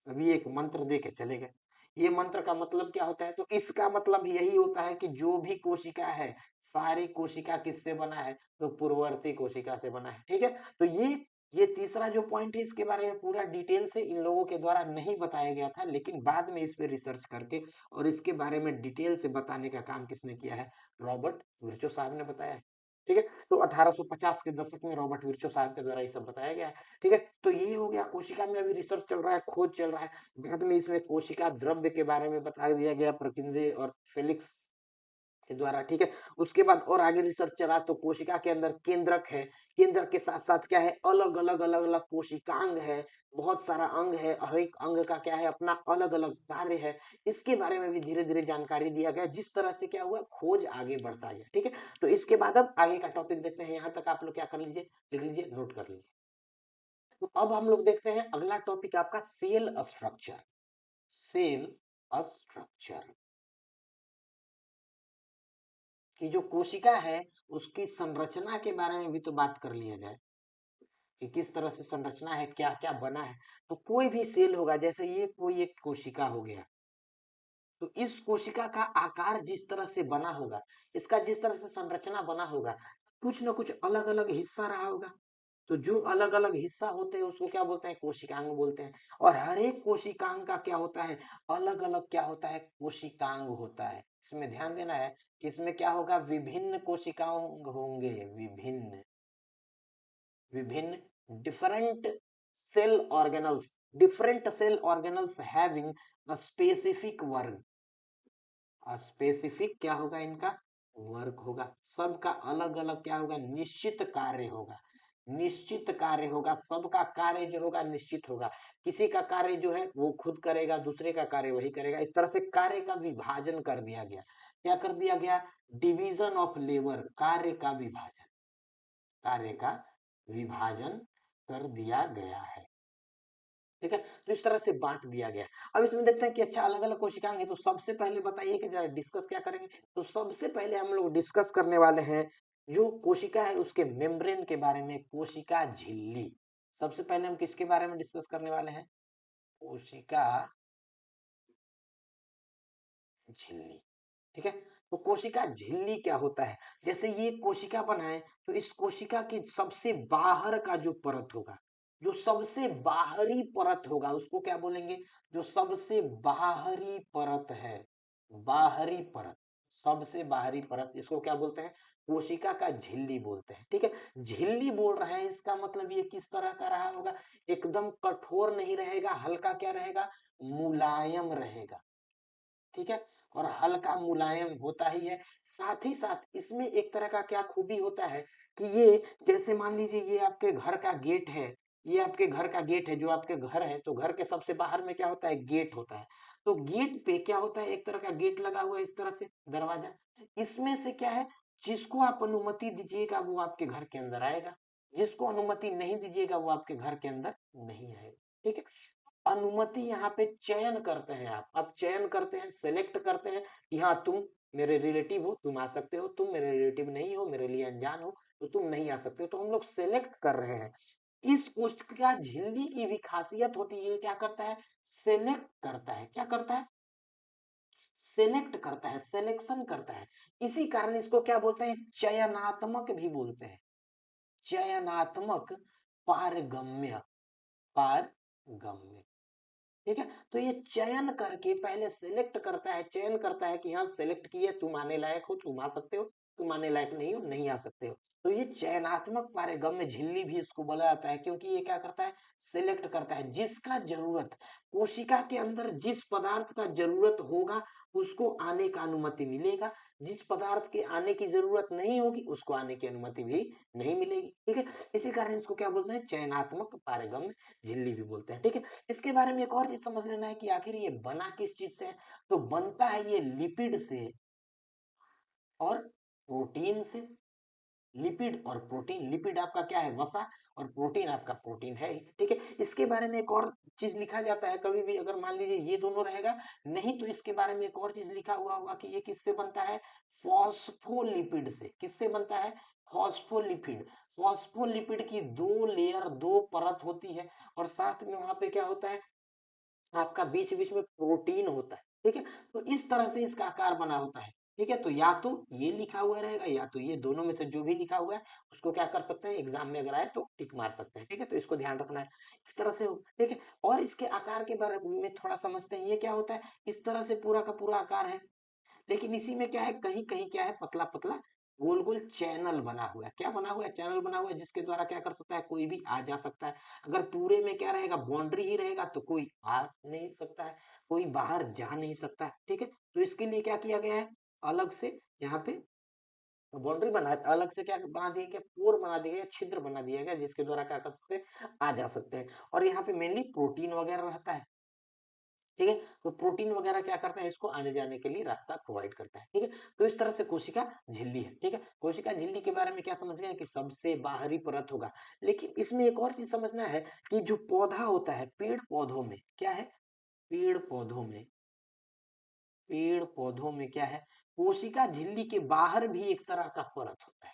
अभी एक मंत्र दे के चले गए। ये मंत्र का मतलब क्या होता है, तो इसका मतलब यही होता है कि जो भी कोशिका है, सारी कोशिका किससे बना है, तो पूर्ववर्ती कोशिका से बना है। ठीक है, तो ये तीसरा जो पॉइंट है, इसके बारे में पूरा डिटेल से इन लोगों के द्वारा नहीं बताया गया था, लेकिन बाद में इस पे रिसर्च करके और इसके बारे में डिटेल से बताने का काम किसने किया है, रॉबर्ट विर्चो साहब ने बताया है। ठीक है, तो 1850 के दशक में रॉबर्ट विर्चो साहब के द्वारा ये सब बताया गया है। ठीक है, तो ये हो गया, कोशिका में अभी रिसर्च चल रहा है, खोज चल रहा है। बाद में इसमें कोशिका द्रव्य के बारे में बता दिया गया प्रकिंजे और फेलिक्स के द्वारा। ठीक है, उसके बाद और आगे रिसर्च चला, तो कोशिका के अंदर केंद्रक है, केंद्रक के साथ साथ क्या है, अलग अलग अलग अलग कोशिकांग है, बहुत सारा अंग है, हर एक अंग का क्या है, अपना अलग अलग कार्य है। इसके बारे में भी धीरे धीरे जानकारी दिया गया, जिस तरह से क्या हुआ, खोज आगे बढ़ता गया। ठीक है, तो इसके बाद अब आगे का टॉपिक देखते हैं, यहाँ तक आप लोग क्या कर लीजिए, लिख लीजिए, नोट कर लीजिए। तो अब हम लोग देखते हैं अगला टॉपिक आपका सेल स्ट्रक्चर। सेल स्ट्रक्चर की जो कोशिका है, उसकी संरचना के बारे में भी तो बात कर लिया जाए कि किस तरह से संरचना है, क्या क्या बना है। तो कोई भी सेल होगा, जैसे ये कोई एक कोशिका हो गया, तो इस कोशिका का आकार जिस तरह से बना होगा, इसका जिस तरह से संरचना बना होगा, कुछ ना कुछ अलग अलग हिस्सा रहा होगा। तो जो अलग अलग हिस्सा होते हैं उसको क्या बोलते हैं, कोशिकांग बोलते हैं। और हर एक कोशिकांग का क्या होता है, अलग अलग क्या होता है, कोशिकांग होता है। इसमें ध्यान देना है कि इसमें क्या होगा, विभिन्न कोशिकांग होंगे, विभिन्न विभिन्न different cell organelles, different cell organelles having a specific work. Specific क्या होगा, इनका वर्क होगा, सबका अलग अलग क्या होगा, निश्चित कार्य होगा, निश्चित कार्य होगा, सबका कार्य जो होगा निश्चित होगा। किसी का कार्य जो है वो खुद करेगा, दूसरे का कार्य वही करेगा। इस तरह से कार्य का विभाजन कर दिया गया। क्या कर दिया गया, डिवीजन ऑफ लेबर, कार्य का विभाजन, कार्य का विभाजन कर दिया गया है। ठीक है, तो इस तरह से बांट दिया गया। अब इसमें देखते हैं कि अच्छा अलग अलग कोशिकाएं हैं, तो सबसे पहले बताइए कि जरा डिस्कस क्या करेंगे। तो सबसे पहले हम लोग डिस्कस करने वाले हैं जो कोशिका है उसके मेम्ब्रेन के बारे में, कोशिका झिल्ली। सबसे पहले हम किसके बारे में डिस्कस करने वाले हैं, कोशिका झिल्ली। ठीक है, तो कोशिका झिल्ली क्या होता है, जैसे ये कोशिका बनाए, तो इस कोशिका के सबसे बाहर का जो परत होगा, जो सबसे बाहरी परत होगा उसको क्या बोलेंगे? जो सबसे बाहरी परत है, बाहरी परत, सबसे बाहरी परत, इसको क्या बोलते हैं? कोशिका का झिल्ली बोलते हैं। ठीक है, झिल्ली बोल रहे हैं, इसका मतलब ये किस तरह का रहा होगा? एकदम कठोर नहीं रहेगा, हल्का क्या रहेगा? मुलायम रहेगा। ठीक है, और हल्का मुलायम होता ही है। साथ ही साथ इसमें एक तरह का क्या खूबी होता है कि ये, जैसे मान लीजिए ये आपके घर का गेट है, ये आपके घर का गेट है, जो आपके घर है, तो घर के सबसे बाहर में क्या होता है? गेट होता है। तो गेट पे क्या होता है? एक तरह का गेट लगा हुआ है, इस तरह से दरवाजा। इसमें से क्या है? जिसको आप अनुमति दीजिएगा वो आपके घर के अंदर आएगा, जिसको अनुमति नहीं दीजिएगा वो आपके घर के अंदर नहीं आएगा। ठीक है, अनुमति यहाँ पे चयन करते हैं आप चयन करते हैं, सेलेक्ट करते हैं कि हाँ तुम मेरे रिलेटिव हो, तुम आ सकते हो, तुम मेरे रिलेटिव नहीं हो, मेरे लिए अनजान हो, तो तुम नहीं आ सकते हो। तो हम लोग सेलेक्ट कर रहे हैं। इस कोशिका झिल्ली की भी खासियत होती है, क्या करता है? सेलेक्ट करता है। क्या करता है? सेलेक्ट करता है, सिलेक्शन करता है। इसी कारण इसको क्या बोलते हैं? चयनात्मक भी बोलते हैं। चयनात्मक पारगम्य, पारगम्य। ठीक है, तो ये चयन करके पहले सिलेक्ट करता है, चयन करता है कि हाँ सिलेक्ट किए, तुम आने लायक हो, तुम आ सकते हो, तुम आने लायक नहीं हो, नहीं आ सकते हो। तो ये चयनात्मक पारगम्य झिल्ली भी इसको बोला जाता है, क्योंकि ये क्या करता है? सिलेक्ट करता है। जिसका जरूरत, कोशिका के अंदर जिस पदार्थ का जरूरत होगा उसको आने का अनुमति मिलेगा, जिस पदार्थ के आने की जरूरत नहीं होगी उसको आने की अनुमति भी नहीं मिलेगी। ठीक है, इसी कारण इसको क्या बोलते हैं? चयनात्मक पारगम्य झिल्ली भी बोलते हैं। ठीक है, इसके बारे में एक और चीज समझ लेना है कि आखिर ये बना किस चीज से है। तो बनता है ये लिपिड से और प्रोटीन से। लिपिड और प्रोटीन, लिपिड आपका क्या है? वसा, और प्रोटीन आपका प्रोटीन है ही। ठीक है, इसके बारे में एक और चीज लिखा जाता है, कभी भी अगर मान लीजिए ये दोनों रहेगा नहीं, तो इसके बारे में एक और चीज लिखा हुआ होगा कि ये किससे बनता है? फॉस्फोलिपिड से। किससे बनता है? फॉस्फोलिपिड। फॉस्फोलिपिड की दो लेयर, दो परत होती है, और साथ में वहां पे क्या होता है? आपका बीच बीच में प्रोटीन होता है। ठीक है, तो इस तरह से इसका आकार बना होता है। ठीक है, तो या तो ये लिखा हुआ रहेगा या तो ये, दोनों में से जो भी लिखा हुआ है उसको क्या कर सकते हैं? एग्जाम में अगर आए तो टिक मार सकते हैं। ठीक है, तो इसको ध्यान रखना है, इस तरह से हो। ठीक है, और इसके आकार के बारे में थोड़ा समझते हैं। ये क्या होता है? इस तरह से पूरा का पूरा आकार है, लेकिन इसी में क्या है? कहीं कहीं क्या है? पतला पतला गोल गोल चैनल बना हुआ है। क्या बना हुआ है? चैनल बना हुआ है, जिसके द्वारा क्या कर सकता है? कोई भी आ जा सकता है। अगर पूरे में क्या रहेगा? बाउंड्री ही रहेगा तो कोई आ नहीं सकता है, कोई बाहर जा नहीं सकता है। ठीक है, तो इसके लिए क्या किया गया है? अलग से यहाँ पे बाउंड्री बना, अलग से क्या बना दिया गया? पोर बना दिया गया, छिद्र बना दिया गया, जिसके द्वारा क्या कर सकते हैं? आ जा सकते हैं। और यहाँ पे मेनली प्रोटीन वगैरह रहता है। ठीक है, तो प्रोटीन वगैरह क्या करता है? इसको आने जाने के लिए रास्ता प्रोवाइड करता है। ठीक है, तो इस तरह से कोशिका झिल्ली है। ठीक है, कोशिका झिल्ली के बारे में क्या समझ गए कि सबसे बाहरी परत होगा। लेकिन इसमें एक और चीज समझना है कि जो पौधा होता है, पेड़ पौधों में क्या है? पेड़ पौधों में, पेड़ पौधों में क्या है? कोशिका झिल्ली के बाहर भी एक तरह का परत होता है।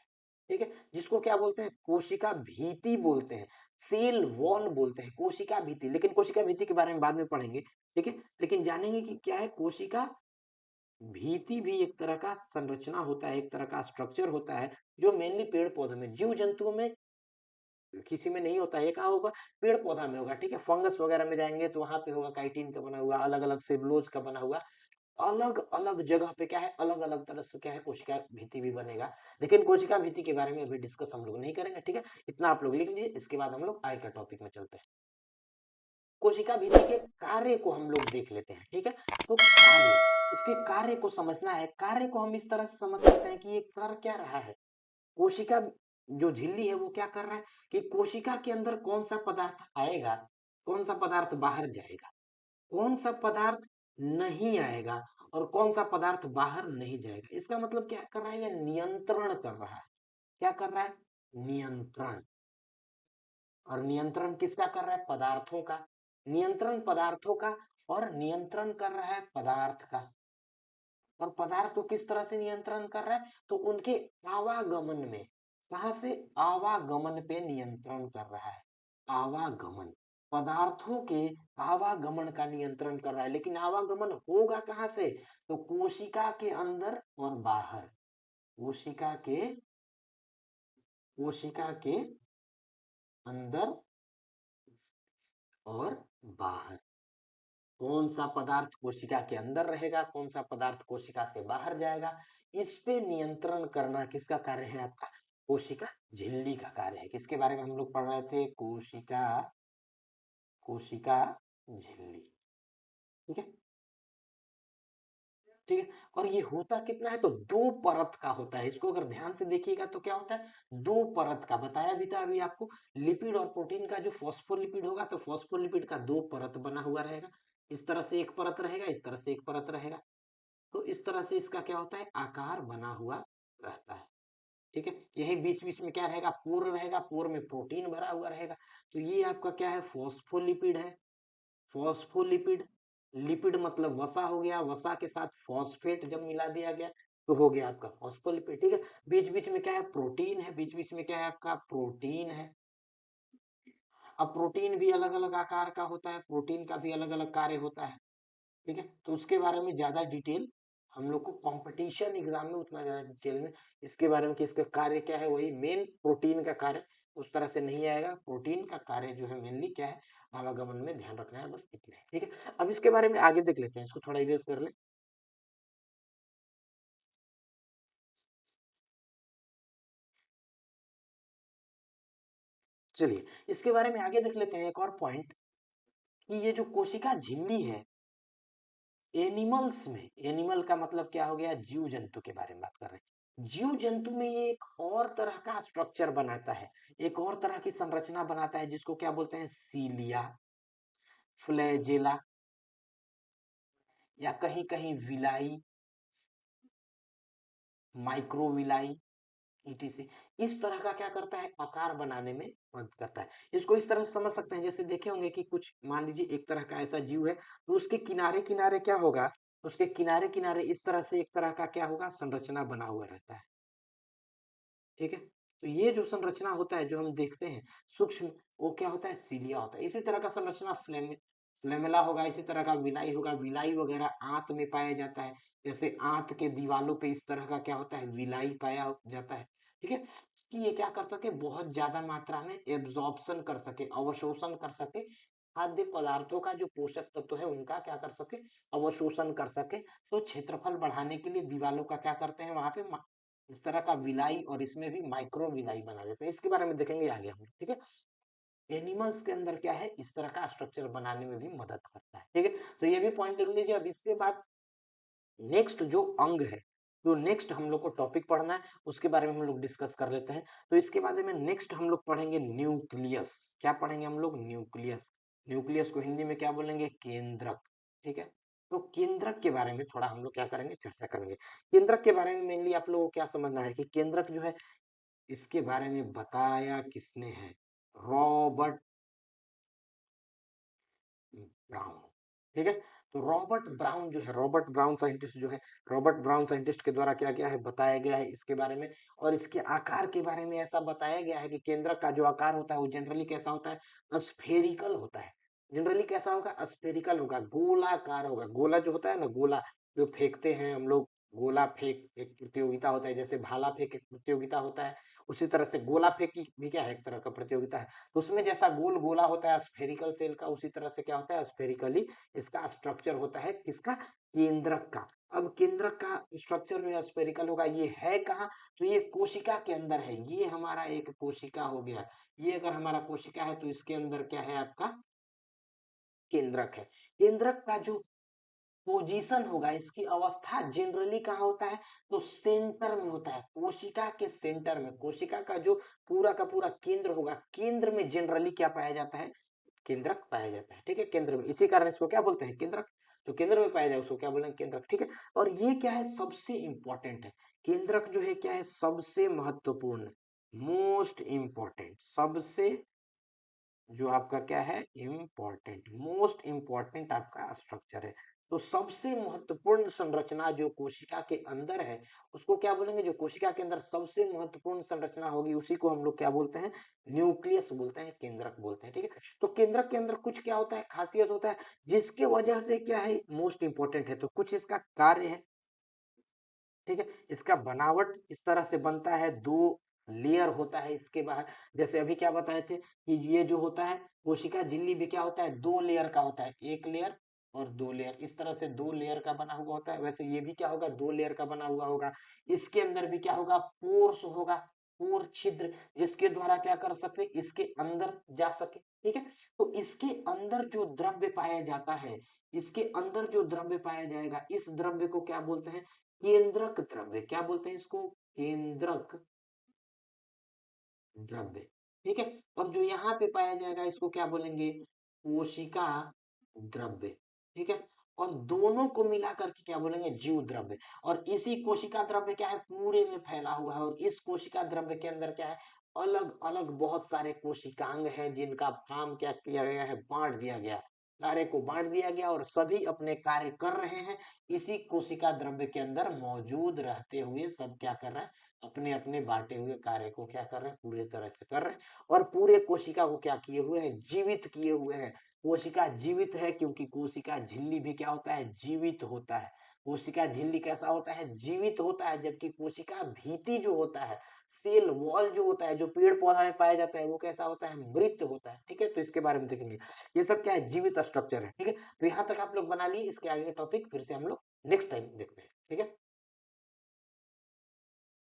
ठीक है, जिसको क्या बोलते हैं? कोशिका भीति बोलते हैं, सेल वॉल बोलते हैं, कोशिका भीति। लेकिन कोशिका भीति के बारे में बाद में पढ़ेंगे। ठीक है, लेकिन जानेंगे कि क्या है कोशिका भीति? भी एक तरह का संरचना होता है, एक तरह का स्ट्रक्चर होता है, जो मेनली पेड़ पौधों में, जीव जंतुओं में किसी में नहीं होता है। ये कहाँ होगा? पेड़ पौधा में होगा। ठीक है, फंगस वगैरह में जाएंगे तो वहां पे होगा काइटिन का बना हुआ, अलग अलग सेलुलोज का बना हुआ। अलग अलग जगह पे क्या है? अलग अलग तरह से क्या है? कोशिका भित्ति भी बनेगा। लेकिन कोशिका भित्ति के बारे में अभी डिस्कस हम लोग नहीं करेंगे। ठीक है, इतना आप लोग लिख लीजिए, इसके बाद हम लोग आगे का टॉपिक में चलते हैं। कोशिका भित्ति के कार्य को हम लोग देख लेते हैं। ठीक है, तो कार्य, इसके कार्य को समझना है। कार्य को हम इस तरह से समझ सकते हैं कि ये कर क्या रहा है? कोशिका जो झिल्ली है वो क्या कर रहा है कि कोशिका के अंदर कौन सा पदार्थ आएगा, कौन सा पदार्थ बाहर जाएगा, कौन सा पदार्थ नहीं आएगा, और कौन सा पदार्थ बाहर नहीं जाएगा। इसका मतलब क्या कर रहा है? ये नियंत्रण कर रहा है। क्या कर रहा है? नियंत्रण। और नियंत्रण किसका कर रहा है? पदार्थों का। नियंत्रण पदार्थों का, और नियंत्रण कर रहा है पदार्थ का। और पदार्थ को किस तरह से नियंत्रण कर रहा है? तो उनके आवागमन में, कहां से? आवागमन पे नियंत्रण कर रहा है। आवागमन, पदार्थों के आवागमन का नियंत्रण कर रहा है। लेकिन आवागमन होगा कहां से? तो कोशिका के अंदर और बाहर। कोशिका के, कोशिका के अंदर और बाहर। कौन सा पदार्थ कोशिका के अंदर रहेगा, कौन सा पदार्थ कोशिका से बाहर जाएगा, इस पे नियंत्रण करना किसका कार्य है? आपका कोशिका झिल्ली का कार्य है। किसके बारे में हम लोग पढ़ रहे थे? कोशिका, कोशिका झिल्ली। ठीक है, ठीक है। और ये होता कितना है? तो दो परत का होता है। इसको अगर ध्यान से देखिएगा तो क्या होता है? दो परत का। बताया भी था अभी आपको, लिपिड और प्रोटीन का जो फॉस्फोलिपिड होगा तो फॉस्फोलिपिड का दो परत बना हुआ रहेगा। इस तरह से एक परत रहेगा, इस तरह से एक परत रहेगा। तो इस तरह से इसका क्या होता है? आकार बना हुआ रहता है। ठीक है, यही बीच बीच में क्या रहेगा? पोर रहेगा, पोर में प्रोटीन भरा हुआ रहेगा। तो ये आपका क्या है? फॉस्फोलिपिड है। फॉस्फोलिपिड, लिपिड मतलब वसा हो गया, वसा के साथ फॉस्फेट जब मिला दिया गया तो हो गया आपका फॉस्फोलिपिड। ठीक है, बीच बीच में क्या है? प्रोटीन है। बीच बीच में क्या है? आपका प्रोटीन है। अब प्रोटीन भी अलग अलग आकार का होता है, प्रोटीन का भी अलग अलग कार्य होता है। ठीक है, तो उसके बारे में ज्यादा डिटेल हम लोग को कंपटीशन एग्जाम में उतना ज्यादा डिटेल में इसके बारे में कि इसका कार्य क्या है, वही मेन प्रोटीन का कार्य उस तरह से नहीं आएगा। प्रोटीन का कार्य जो है मेनली क्या है? आवागमन में ध्यान रखना है, बस इतना है। ठीक है, अब इसके बारे में आगे देख लेते हैं, इसको थोड़ा इरेज कर ले। चलिए इसके बारे में आगे देख लेते हैं। एक और पॉइंट कि ये जो कोशिका झिल्ली है, एनिमल्स में, एनिमल का मतलब क्या हो गया? जीव जंतु के बारे में बात कर रहे हैं। जीव जंतु में ये एक और तरह का स्ट्रक्चर बनाता है, एक और तरह की संरचना बनाता है, जिसको क्या बोलते हैं? सीलिया, फ्लैजेला, या कहीं कहीं विलाई, माइक्रोविलाई, ईटीसी। इस तरह का क्या करता है? आकार बनाने में मदद करता है। इसको इस तरह से समझ सकते हैं, जैसे देखे होंगे कि कुछ मान लीजिए एक तरह का ऐसा जीव है, तो उसके किनारे किनारे क्या होगा? उसके किनारे किनारे इस तरह से एक तरह का क्या होगा? संरचना बना हुआ रहता है। ठीक है, तो ये जो संरचना होता है जो हम देखते हैं सूक्ष्म, वो क्या होता है? सीलिया होता है। इसी तरह का संरचना फ्लेमेला होगा, इसी तरह का विलाई होगा। विलाई वगैरह आंत में पाया जाता है, जैसे आंत के दीवालों पे इस तरह का क्या होता है? विलाई पाया जाता है। ठीक है, कि ये क्या कर सके? बहुत ज्यादा मात्रा में एब्जॉर्प्शन कर सके, अवशोषण कर सके। खाद्य पदार्थों का जो पोषक तत्व है उनका क्या कर सके? अवशोषण कर सके। तो क्षेत्रफल बढ़ाने के लिए दीवालों का क्या करते हैं? वहां पे इस तरह का विलाई, और इसमें भी माइक्रो विलाई बना देते हैं। इसके बारे में देखेंगे आगे हम। ठीक है, एनिमल्स के अंदर क्या है? इस तरह का स्ट्रक्चर बनाने में भी मदद करता है। ठीक है, तो ये भी पॉइंट देख लीजिए। अब इसके बाद नेक्स्ट जो अंग है, जो नेक्स्ट हम लोग को टॉपिक पढ़ना है, उसके बारे में हम लोग डिस्कस कर लेते हैं। तो इसके बाद में नेक्स्ट हम लोग पढ़ेंगे न्यूक्लियस। क्या पढ़ेंगे हम लोग? न्यूक्लियस। न्यूक्लियस को हिंदी में क्या बोलेंगे? केंद्रक। ठीक है, तो केंद्रक के बारे में थोड़ा हम लोग क्या करेंगे? चर्चा करेंगे। केंद्रक के बारे में मेनली आप लोगों को क्या समझना है कि केंद्रक जो है, इसके बारे में बताया किसने है? Robert brown. ठीक है, तो रॉबर्ट ब्राउन जो है, रॉबर्ट ब्राउन साइंटिस्ट जो है, रॉबर्ट ब्राउन साइंटिस्ट के द्वारा क्या गया है? बताया गया है इसके बारे में। और इसके आकार के बारे में ऐसा बताया गया है कि केंद्रक का जो आकार होता है वो जनरली कैसा होता है? स्फेरिकल होता है। जनरली कैसा होगा? स्फेरिकल होगा, गोलाकार होगा। गोला जो होता है ना, गोला जो फेंकते हैं हम लोग, गोला फेंक एक प्रतियोगिता होता है, जैसे भाला फेंक एक प्रतियोगिता होता है, उसी तरह से गोला फेंक भी क्या है? एक तरह का प्रतियोगिता है। तो उसमें जैसा गोल गोला होता है स्फेरिकल सेल का, उसी तरह से क्या होता है? स्फेरिकली इसका स्ट्रक्चर होता है। किसका? केंद्रक का। अब केंद्रक का स्ट्रक्चर जो है स्फेरिकल होगा। ये है कहाँ? तो ये कोशिका के अंदर है। ये हमारा एक कोशिका हो गया। ये अगर हमारा कोशिका है तो इसके अंदर क्या है? आपका केंद्रक है। केंद्रक का जो पोजीशन होगा, इसकी अवस्था जनरली कहाँ होता है? तो सेंटर में होता है, कोशिका के सेंटर में। कोशिका का जो पूरा का पूरा केंद्र होगा, केंद्र में जनरली क्या पाया जाता है? केंद्रक पाया जाता है। ठीक है, केंद्र में। इसी कारण इसको क्या बोलते हैं? केंद्रक। जो केंद्र में पाया जाए उसको क्या बोलेंगे? केंद्रक। ठीक है, और ये क्या है? सबसे इंपॉर्टेंट है। केंद्रक जो है क्या है? सबसे महत्वपूर्ण, मोस्ट इंपॉर्टेंट, सबसे जो आपका क्या है? इम्पोर्टेंट, मोस्ट इम्पोर्टेंट आपका स्ट्रक्चर है। तो सबसे महत्वपूर्ण संरचना जो कोशिका के अंदर है उसको क्या बोलेंगे? जो कोशिका के अंदर सबसे महत्वपूर्ण संरचना होगी उसी को हम लोग क्या बोलते हैं? न्यूक्लियस बोलते हैं, केंद्रक बोलते हैं। ठीक है, तो केंद्रक के अंदर कुछ क्या होता है? खासियत होता है, जिसके वजह से क्या है? मोस्ट इंपॉर्टेंट है। तो कुछ इसका कार्य है। ठीक है, इसका बनावट इस तरह से बनता है, दो लेयर होता है इसके बाहर। जैसे अभी क्या बताए थे कि ये जो होता है कोशिका झिल्ली भी क्या होता है, 2 लेयर का होता है, 1 लेयर और 2 लेयर, इस तरह से 2 लेयर का बना हुआ होता है। वैसे ये भी क्या होगा, 2 लेयर का बना हुआ होगा। इसके अंदर भी क्या होगा, पोर्स होगा, पोर छिद्र, जिसके द्वारा क्या कर सकते, इसके अंदर जा सके। ठीक है, तो इसके अंदर जो द्रव्य पाया जाता है, इसके अंदर जो द्रव्य पाया जाएगा, इस द्रव्य को क्या बोलते हैं, केंद्रक द्रव्य। क्या बोलते हैं इसको, केंद्रक द्रव्य। ठीक है, और जो यहाँ पे पाया जाएगा इसको क्या बोलेंगे, कोशिका द्रव्य। ठीक है, और दोनों को मिला करके क्या बोलेंगे, जीव द्रव्य। और इसी कोशिका द्रव्य क्या है, पूरे में फैला हुआ है। और इस कोशिका द्रव्य के अंदर क्या है, अलग अलग बहुत सारे कोशिकांग हैं, जिनका काम क्या किया गया है, बांट दिया गया, कार्य को बांट दिया गया, और सभी अपने कार्य कर रहे हैं। इसी कोशिका द्रव्य के अंदर मौजूद रहते हुए सब क्या कर रहे हैं, अपने अपने बांटे हुए कार्य को क्या कर रहे हैं, पूरी तरह से कर रहे हैं। और पूरे कोशिका को क्या किए हुए हैं, जीवित किए हुए हैं। कोशिका जीवित है क्योंकि कोशिका झिल्ली भी क्या होता है, जीवित होता है। कोशिका झिल्ली कैसा होता है, जीवित होता है। जबकि कोशिका भीति जो होता है, सेल वॉल जो होता है, जो पेड़ पौधा में पाया जाता है, वो कैसा होता है, मृत होता है। ठीक है, तो इसके बारे में देखेंगे। ये सब क्या है, जीवित स्ट्रक्चर है। ठीक है, तो यहाँ तक आप लोग बना लिए। इसके आगे टॉपिक फिर से हम लोग नेक्स्ट टाइम देखते हैं। ठीक है,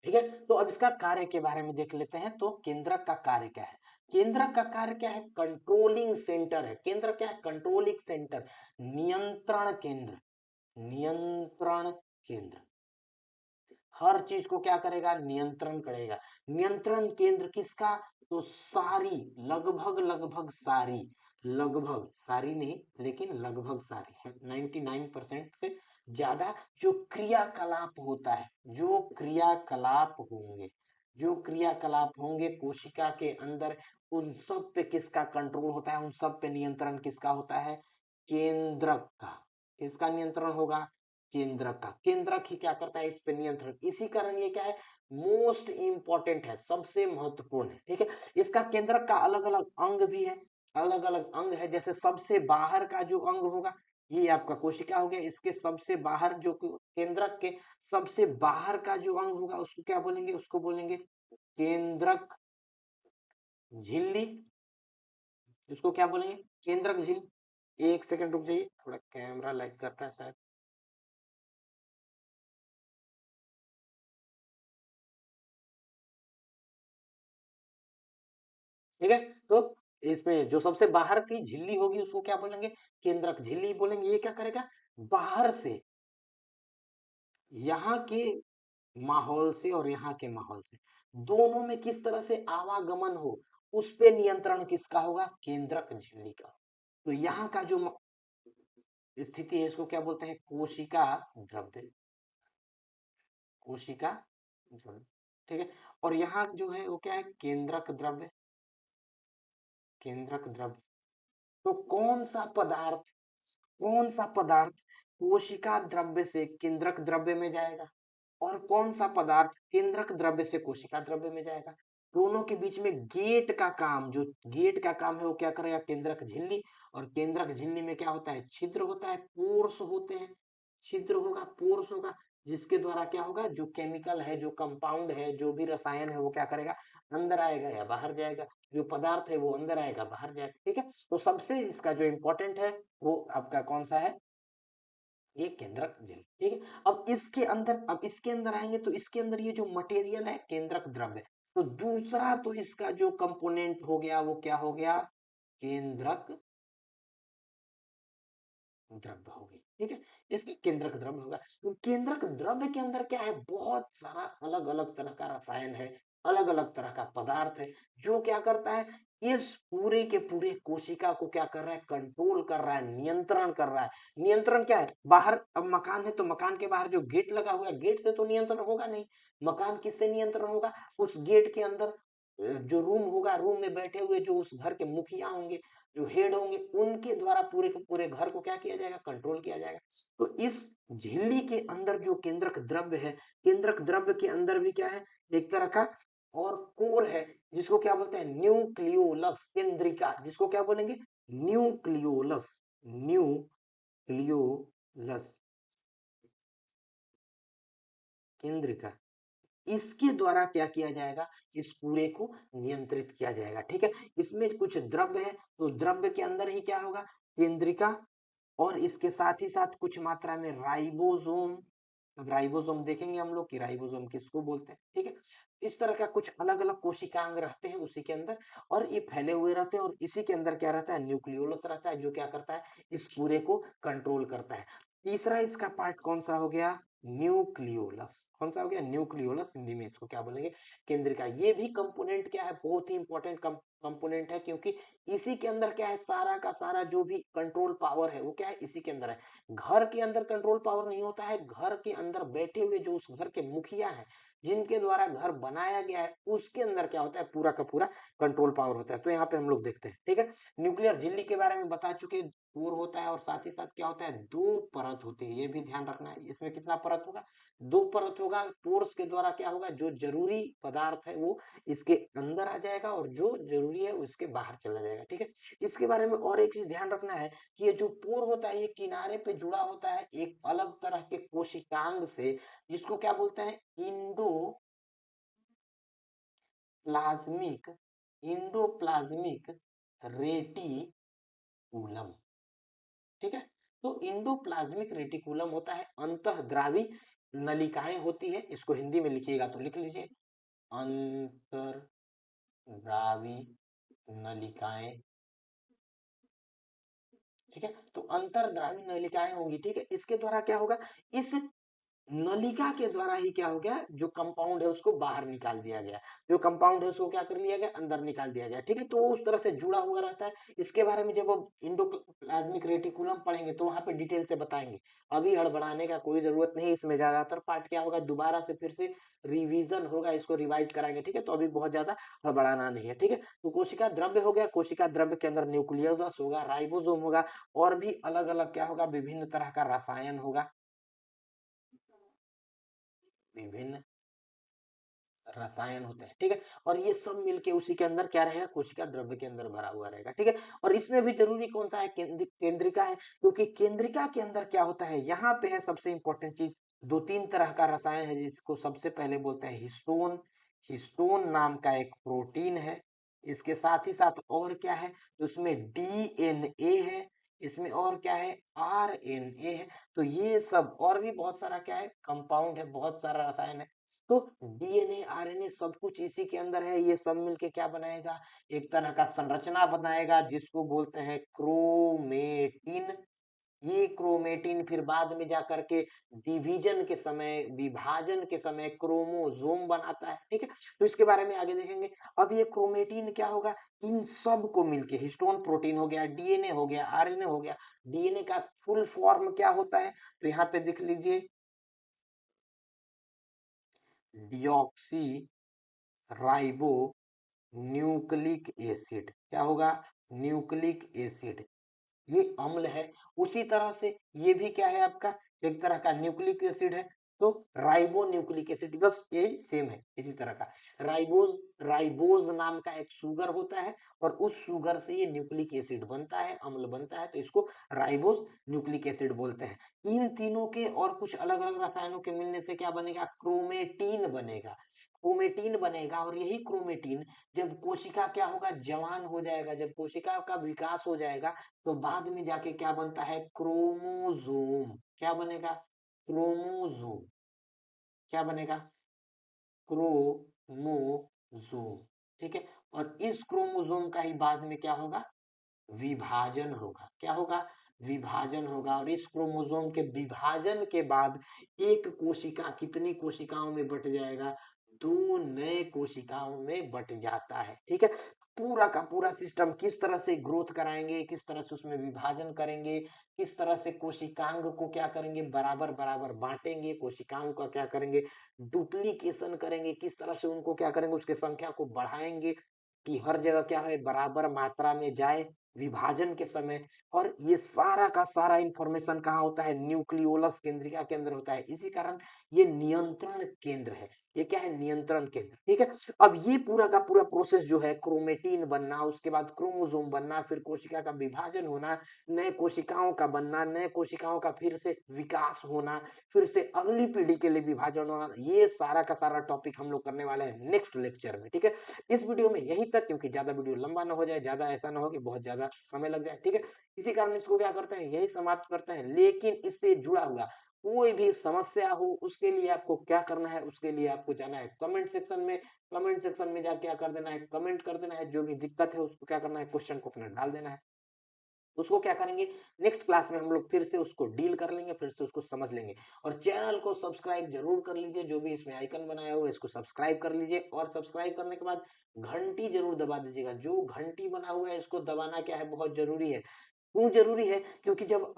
ठीक है, तो अब इसका कार्य के बारे में देख लेते हैं। तो केंद्रक का कार्य क्या है, केंद्रक का कार्य क्या है, कंट्रोलिंग सेंटर है। केंद्र क्या है, कंट्रोलिंग सेंटर, नियंत्रण केंद्र, नियंत्रण केंद्र। हर चीज को क्या करेगा, नियंत्रण करेगा। नियंत्रण केंद्र किसका, तो सारी, लगभग लगभग सारी, लगभग सारी नहीं लेकिन लगभग सारी है, 99% से ज्यादा जो क्रियाकलाप होता है, जो क्रियाकलाप होंगे, जो क्रियाकलाप होंगे कोशिका के अंदर, उन सब पे किसका कंट्रोल होता है, उन सब पे नियंत्रण किसका होता है, केंद्रक का। किसका नियंत्रण होगा, केंद्रक का। केंद्रक ही क्या करता है, इस पे नियंत्रण। इसी कारण ये क्या है, मोस्ट इंपॉर्टेंट है, सबसे महत्वपूर्ण है। ठीक है, इसका केंद्रक का अलग अलग अंग भी है, अलग अलग अंग है। जैसे सबसे बाहर का जो अंग होगा, ये आपका कोशिका हो गया। इसके सबसे बाहर जो केंद्रक के सबसे बाहर का जो अंग होगा, उसको क्या बोलेंगे, उसको बोलेंगे केंद्रक झिल्ली। इसको क्या बोलेंगे, केंद्रक झिल्ली। एक सेकंड रुक जाइए, थोड़ा कैमरा लैग करता है शायद। ठीक है, तो इसमें जो सबसे बाहर की झिल्ली होगी उसको क्या बोलेंगे, केंद्रक झिल्ली बोलेंगे। ये क्या करेगा, बाहर से, यहाँ के माहौल से और यहाँ के माहौल से, दोनों में किस तरह से आवागमन हो, उस पे नियंत्रण किसका होगा, केंद्रक झिल्ली का। तो यहाँ का जो स्थिति है, इसको क्या बोलते हैं, कोशिका द्रव्य, कोशिका द्रव्य। ठीक है, और यहाँ जो है वो क्या है, केंद्रक द्रव्य, केंद्रक द्रव्य। तो कौन सा पदार्थ, कौन सा पदार्थ कोशिका द्रव्य से केंद्रक द्रव्य में जाएगा, और कौन सा पदार्थ केंद्रक द्रव्य से कोशिका द्रव्य में जाएगा। दोनों के बीच में गेट का काम, जो गेट का काम है वो क्या करेगा, केंद्रक झिल्ली। और केंद्रक झिल्ली में क्या होता है, छिद्र होता है, पोर्स होते हैं, छिद्र होगा, पोर्स होगा, जिसके द्वारा क्या होगा, जो केमिकल है, जो कंपाउंड है, जो भी रसायन है, वो क्या करेगा, अंदर आएगा या बाहर जाएगा। जो पदार्थ है वो अंदर आएगा बाहर जाएगा। ठीक है, तो सबसे इसका जो इंपॉर्टेंट है वो आपका कौन सा है, ये केंद्रक झिल्ली। ठीक है, अब इसके अंदर, अब इसके अंदर आएंगे तो इसके अंदर ये जो मटेरियल है केंद्रक द्रव्य, तो दूसरा तो इसका जो कंपोनेंट हो गया वो क्या हो गया, केंद्रक द्रव्य हो गई। ठीक है, इसके केंद्रक द्रव्य होगा। तो केंद्रक द्रव्य के अंदर क्या है, बहुत सारा अलग अलग तरह का रसायन है, अलग अलग तरह का पदार्थ है, जो क्या करता है, इस पूरे के पूरे कोशिका को क्या कर रहा है, कंट्रोल कर रहा है, नियंत्रण कर रहा है। नियंत्रण क्या है, बाहर अब मकान है तो मकान के बाहर जो गेट लगा हुआ है, गेट से तो नियंत्रण होगा नहीं। मकान किससे नियंत्रण होगा, उस गेट के अंदर जो रूम होगा, रूम में बैठे हुए जो उस घर के मुखिया होंगे, जो हेड होंगे, उनके द्वारा पूरे के पूरे घर को क्या किया जाएगा, कंट्रोल किया जाएगा। तो इस झिल्ली के अंदर जो केंद्रक द्रव्य है, केंद्रक द्रव्य के अंदर भी क्या है, एक तरह का और कोर है, जिसको क्या बोलते हैं, न्यूक्लियोलस केंद्रिका, जिसको क्या बोलेंगे, न्यूक्लियोलस, न्यूक्लियोलस केंद्रिका। इसके द्वारा क्या किया जाएगा, इस पूरे को नियंत्रित किया जाएगा। ठीक है, इसमें कुछ द्रव्य है, तो द्रव्य के अंदर ही क्या होगा, केंद्रिका, और इसके साथ ही साथ कुछ मात्रा में राइबोसोम। अब राइबोसोम देखेंगे हम लोग कि राइबोसोम किसको बोलते हैं। ठीक है, इस तरह का कुछ अलग अलग कोशिकांग रहते हैं उसी के अंदर, और ये फैले हुए रहते हैं, और इसी के अंदर क्या रहता है, न्यूक्लियोलस रहता है, जो क्या करता है, इस पूरे को कंट्रोल करता है। तीसरा इसका पार्ट कौन सा हो गया, न्यूक्लियोलस। कौन सा हो गया, न्यूक्लियोलस, हिंदी में इसको क्या बोलेंगे, केंद्रिका। ये भी कंपोनेंट क्या है, बहुत ही इंपॉर्टेंट कंपोनेंट है, क्योंकि इसी के अंदर क्या है, सारा का सारा जो भी कंट्रोल पावर है वो क्या है, इसी के अंदर है। घर के अंदर कंट्रोल पावर नहीं होता है, घर के अंदर बैठे हुए जो उस घर के मुखिया है, जिनके द्वारा घर बनाया गया है, उसके अंदर क्या होता है, पूरा का पूरा कंट्रोल पावर होता है। तो यहाँ पे हम लोग देखते हैं। ठीक है, न्यूक्लियर झिल्ली के बारे में बता चुके, कोर होता है, और साथ ही साथ क्या होता है, दो परत होती है, ये भी ध्यान रखना है। इसमें कितना परत होगा, दो परत होगा। पोर्स के द्वारा क्या होगा, जो जरूरी पदार्थ है वो इसके अंदर आ जाएगा, और जो जरूरी है वो इसके बाहर चला जाएगा। ठीक है, इसके बारे में और एक चीज ध्यान रखना है कि ये जो पोर होता है, ये किनारे पे जुड़ा होता है एक अलग तरह के कोशिकांग से, जिसको क्या बोलते हैं, प्लाज्मिक इंडोप्लाज्मिक रेटिकुलम। ठीक है, तो इंडोप्लाज्मिक रेटिकुलम होता है, अंतःद्रावी नलिकाएं होती है। इसको हिंदी में लिखिएगा तो लिख लीजिए, अंतर्द्रावी नलिकाएं। ठीक है, तो अंतर्द्रावी नलिकाएं होंगी। ठीक है, इसके द्वारा क्या होगा, इस नलिका के द्वारा ही क्या हो गया, जो कंपाउंड है उसको बाहर निकाल दिया गया, जो कंपाउंड है उसको क्या कर लिया गया, अंदर निकाल दिया गया। ठीक है, तो वो उस तरह से जुड़ा हुआ रहता है। इसके बारे में जब हम इंडोप्लाज्मिक रेटिकुलम पढ़ेंगे तो वहां पे डिटेल से बताएंगे। अभी हड़बड़ाने का कोई जरूरत नहीं, इसमें ज्यादातर पार्ट क्या होगा, दोबारा से फिर से रिवीजन होगा, इसको रिवाइज कराएंगे। ठीक है, तो अभी बहुत ज्यादा हड़बड़ाना नहीं है। ठीक है, तो कोशिका द्रव्य हो गया, कोशिका द्रव्य के अंदर न्यूक्लियस होगा, राइबोसोम होगा, और भी अलग अलग क्या होगा, विभिन्न तरह का रसायन होगा, विभिन्न रसायन होते हैं। ठीक है, और ये सब मिलके उसी के अंदर क्या रहेगा, कोशिका द्रव्य के अंदर भरा हुआ रहेगा। ठीक है, और इसमें भी जरूरी कौन सा है, केंद्रिका है, क्योंकि केंद्रिका के अंदर क्या होता है, यहाँ पे है सबसे इंपॉर्टेंट चीज, दो तीन तरह का रसायन है, जिसको सबसे पहले बोलते हैं हिस्टोन। हिस्टोन नाम का एक प्रोटीन है। इसके साथ ही साथ और क्या है, तो उसमें डीएनए है, इसमें और क्या है, आरएनए है। तो ये सब और भी बहुत सारा क्या है, कंपाउंड है, बहुत सारा रसायन है। तो डीएनए आरएनए सब कुछ इसी के अंदर है। ये सब मिलके क्या बनाएगा, एक तरह का संरचना बनाएगा, जिसको बोलते हैं क्रोमेटिन। ये क्रोमेटिन फिर बाद में जाकर के डिवीजन के समय, विभाजन के समय क्रोमोसोम बनाता है। ठीक है, तो इसके बारे में आगे देखेंगे। अब ये क्रोमेटिन क्या होगा, इन सब को मिलके हिस्टोन प्रोटीन हो गया, डीएनए हो गया, आरएनए हो गया। डीएनए का फुल फॉर्म क्या होता है, तो यहाँ पे देख लीजिए, डिऑक्सी राइबो न्यूक्लिक एसिड। क्या होगा, न्यूक्लिक एसिड, ये अम्ल है। उसी तरह से ये भी क्या है आपका, एक तरह का न्यूक्लिक एसिड है। तो राइबो न्यूक्लिक एसिड, बस ये सेम है इसी तरह का। राइबोज, राइबोज नाम का एक शुगर होता है, और उस शुगर से ये न्यूक्लिक एसिड बनता है, अम्ल बनता है, तो इसको राइबोज न्यूक्लिक एसिड बोलते हैं। इन तीनों के और कुछ अलग अलग रसायनों के मिलने से क्या बनेगा, क्रोमेटीन बनेगा। क्रोमेटीन बनेगा, और यही क्रोमेटीन जब कोशिका क्या होगा, जवान हो जाएगा, जब कोशिका का विकास हो जाएगा, तो बाद में जाके क्या बनता है, क्रोमोसोम। क्या बनेगा, क्रोमोसोम। क्या बनेगा, क्रोमोसोम। ठीक है, और इस क्रोमोसोम का ही बाद में क्या होगा, विभाजन होगा। क्या होगा, विभाजन होगा, और इस क्रोमोसोम के विभाजन के बाद एक कोशिका कितनी कोशिकाओं में बट जाएगा, दो नए कोशिकाओं में बट जाता है। ठीक है, पूरा का पूरा सिस्टम किस तरह से ग्रोथ कराएंगे, किस तरह से उसमें विभाजन करेंगे, किस तरह से कोशिकांग को क्या करेंगे, बराबर बराबर बांटेंगे, कोशिकांग का क्या करेंगे, डुप्लीकेशन करेंगे, किस तरह से उनको क्या करेंगे, उसके संख्या को बढ़ाएंगे कि हर जगह क्या है, बराबर मात्रा में जाए विभाजन के समय। और ये सारा का सारा इंफॉर्मेशन कहाँ होता है, न्यूक्लियोलस केंद्रिका के अंदर होता है। इसी कारण ये नियंत्रण केंद्र है। ये क्या है, नियंत्रण केंद्र, ठीक है। अब ये पूरा का पूरा प्रोसेस जो है, क्रोमेटिन बनना, उसके बाद क्रोमोसोम बनना, फिर कोशिका का विभाजन होना, नए कोशिकाओं का बनना, नए कोशिकाओं का फिर से विकास होना, फिर से अगली पीढ़ी के लिए विभाजन होना, ये सारा का सारा टॉपिक हम लोग करने वाले हैं नेक्स्ट लेक्चर में, ठीक है। इस वीडियो में यहीं तक, क्योंकि ज्यादा वीडियो लंबा ना हो जाए, ज्यादा ऐसा ना हो कि बहुत ज्यादा समय लग जाए, ठीक है। इसी कारण इसको क्या करते हैं, यही समाप्त करते हैं। लेकिन इससे जुड़ा हुआ कोई भी समस्या हो, उसके लिए आपको क्या करना है, उसके लिए आपको जाना है कमेंट सेक्शन में। कमेंट सेक्शन में जाके क्या कर देना है, कमेंट कर देना है। जो भी दिक्कत है उसको क्या करना है, क्वेश्चन को अपना डाल देना है। उसको क्या करेंगे, नेक्स्ट क्लास में हम लोग फिर से उसको डील कर लेंगे, फिर से उसको समझ लेंगे। और चैनल को सब्सक्राइब जरूर कर लीजिए, जो भी इसमें आइकन बनाया हुआ है इसको सब्सक्राइब कर लीजिए, और सब्सक्राइब करने के बाद घंटी जरूर दबा दीजिएगा। जो घंटी बना हुआ है इसको दबाना क्या है, बहुत जरूरी है। क्यों जरूरी है, क्योंकि जब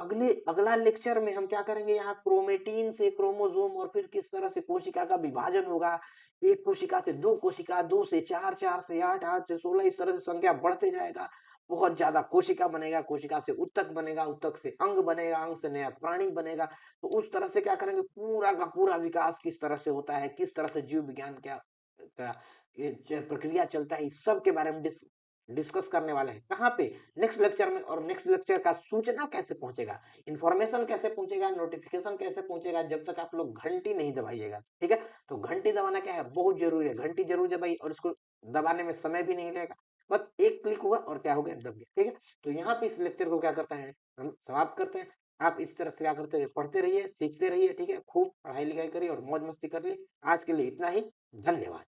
अगला लेक्चर में हम क्या करेंगे, यहाँ क्रोमेटिन से क्रोमोसोम और फिर किस तरह से कोशिका का विभाजन होगा, एक कोशिका से दो कोशिका, दो से चार, चार से आठ, आठ से 16, इस तरह से संख्या बढ़ते जाएगा। बहुत ज्यादा कोशिका बनेगा, कोशिका से उत्तक बनेगा, उत्तक से अंग बनेगा, अंग से नया प्राणी बनेगा। तो उस तरह से क्या करेंगे, पूरा का पूरा विकास किस तरह से होता है, किस तरह से जीव विज्ञान का ये प्रक्रिया चलता है, इस सब के बारे में डिस्कस करने वाले हैं। कहाँ पे, नेक्स्ट लेक्चर में। और नेक्स्ट लेक्चर का सूचना कैसे पहुंचेगा, इन्फॉर्मेशन कैसे पहुंचेगा, नोटिफिकेशन कैसे पहुंचेगा, जब तक आप लोग घंटी नहीं दबाइएगा, ठीक है। तो घंटी दबाना क्या है, बहुत जरूरी है। घंटी जरूर दबाइए, और इसको दबाने में समय भी नहीं लगेगा। बस एक क्लिक हुआ और क्या हो गया, दब गया, ठीक है। तो यहाँ पे इस लेक्चर को क्या करता है, हम समाप्त करते हैं। आप इस तरह से क्या करते रहिए, पढ़ते रहिए, सीखते रहिए, ठीक है। खूब पढ़ाई लिखाई करिए और मौज मस्ती करिए। आज के लिए इतना ही। धन्यवाद।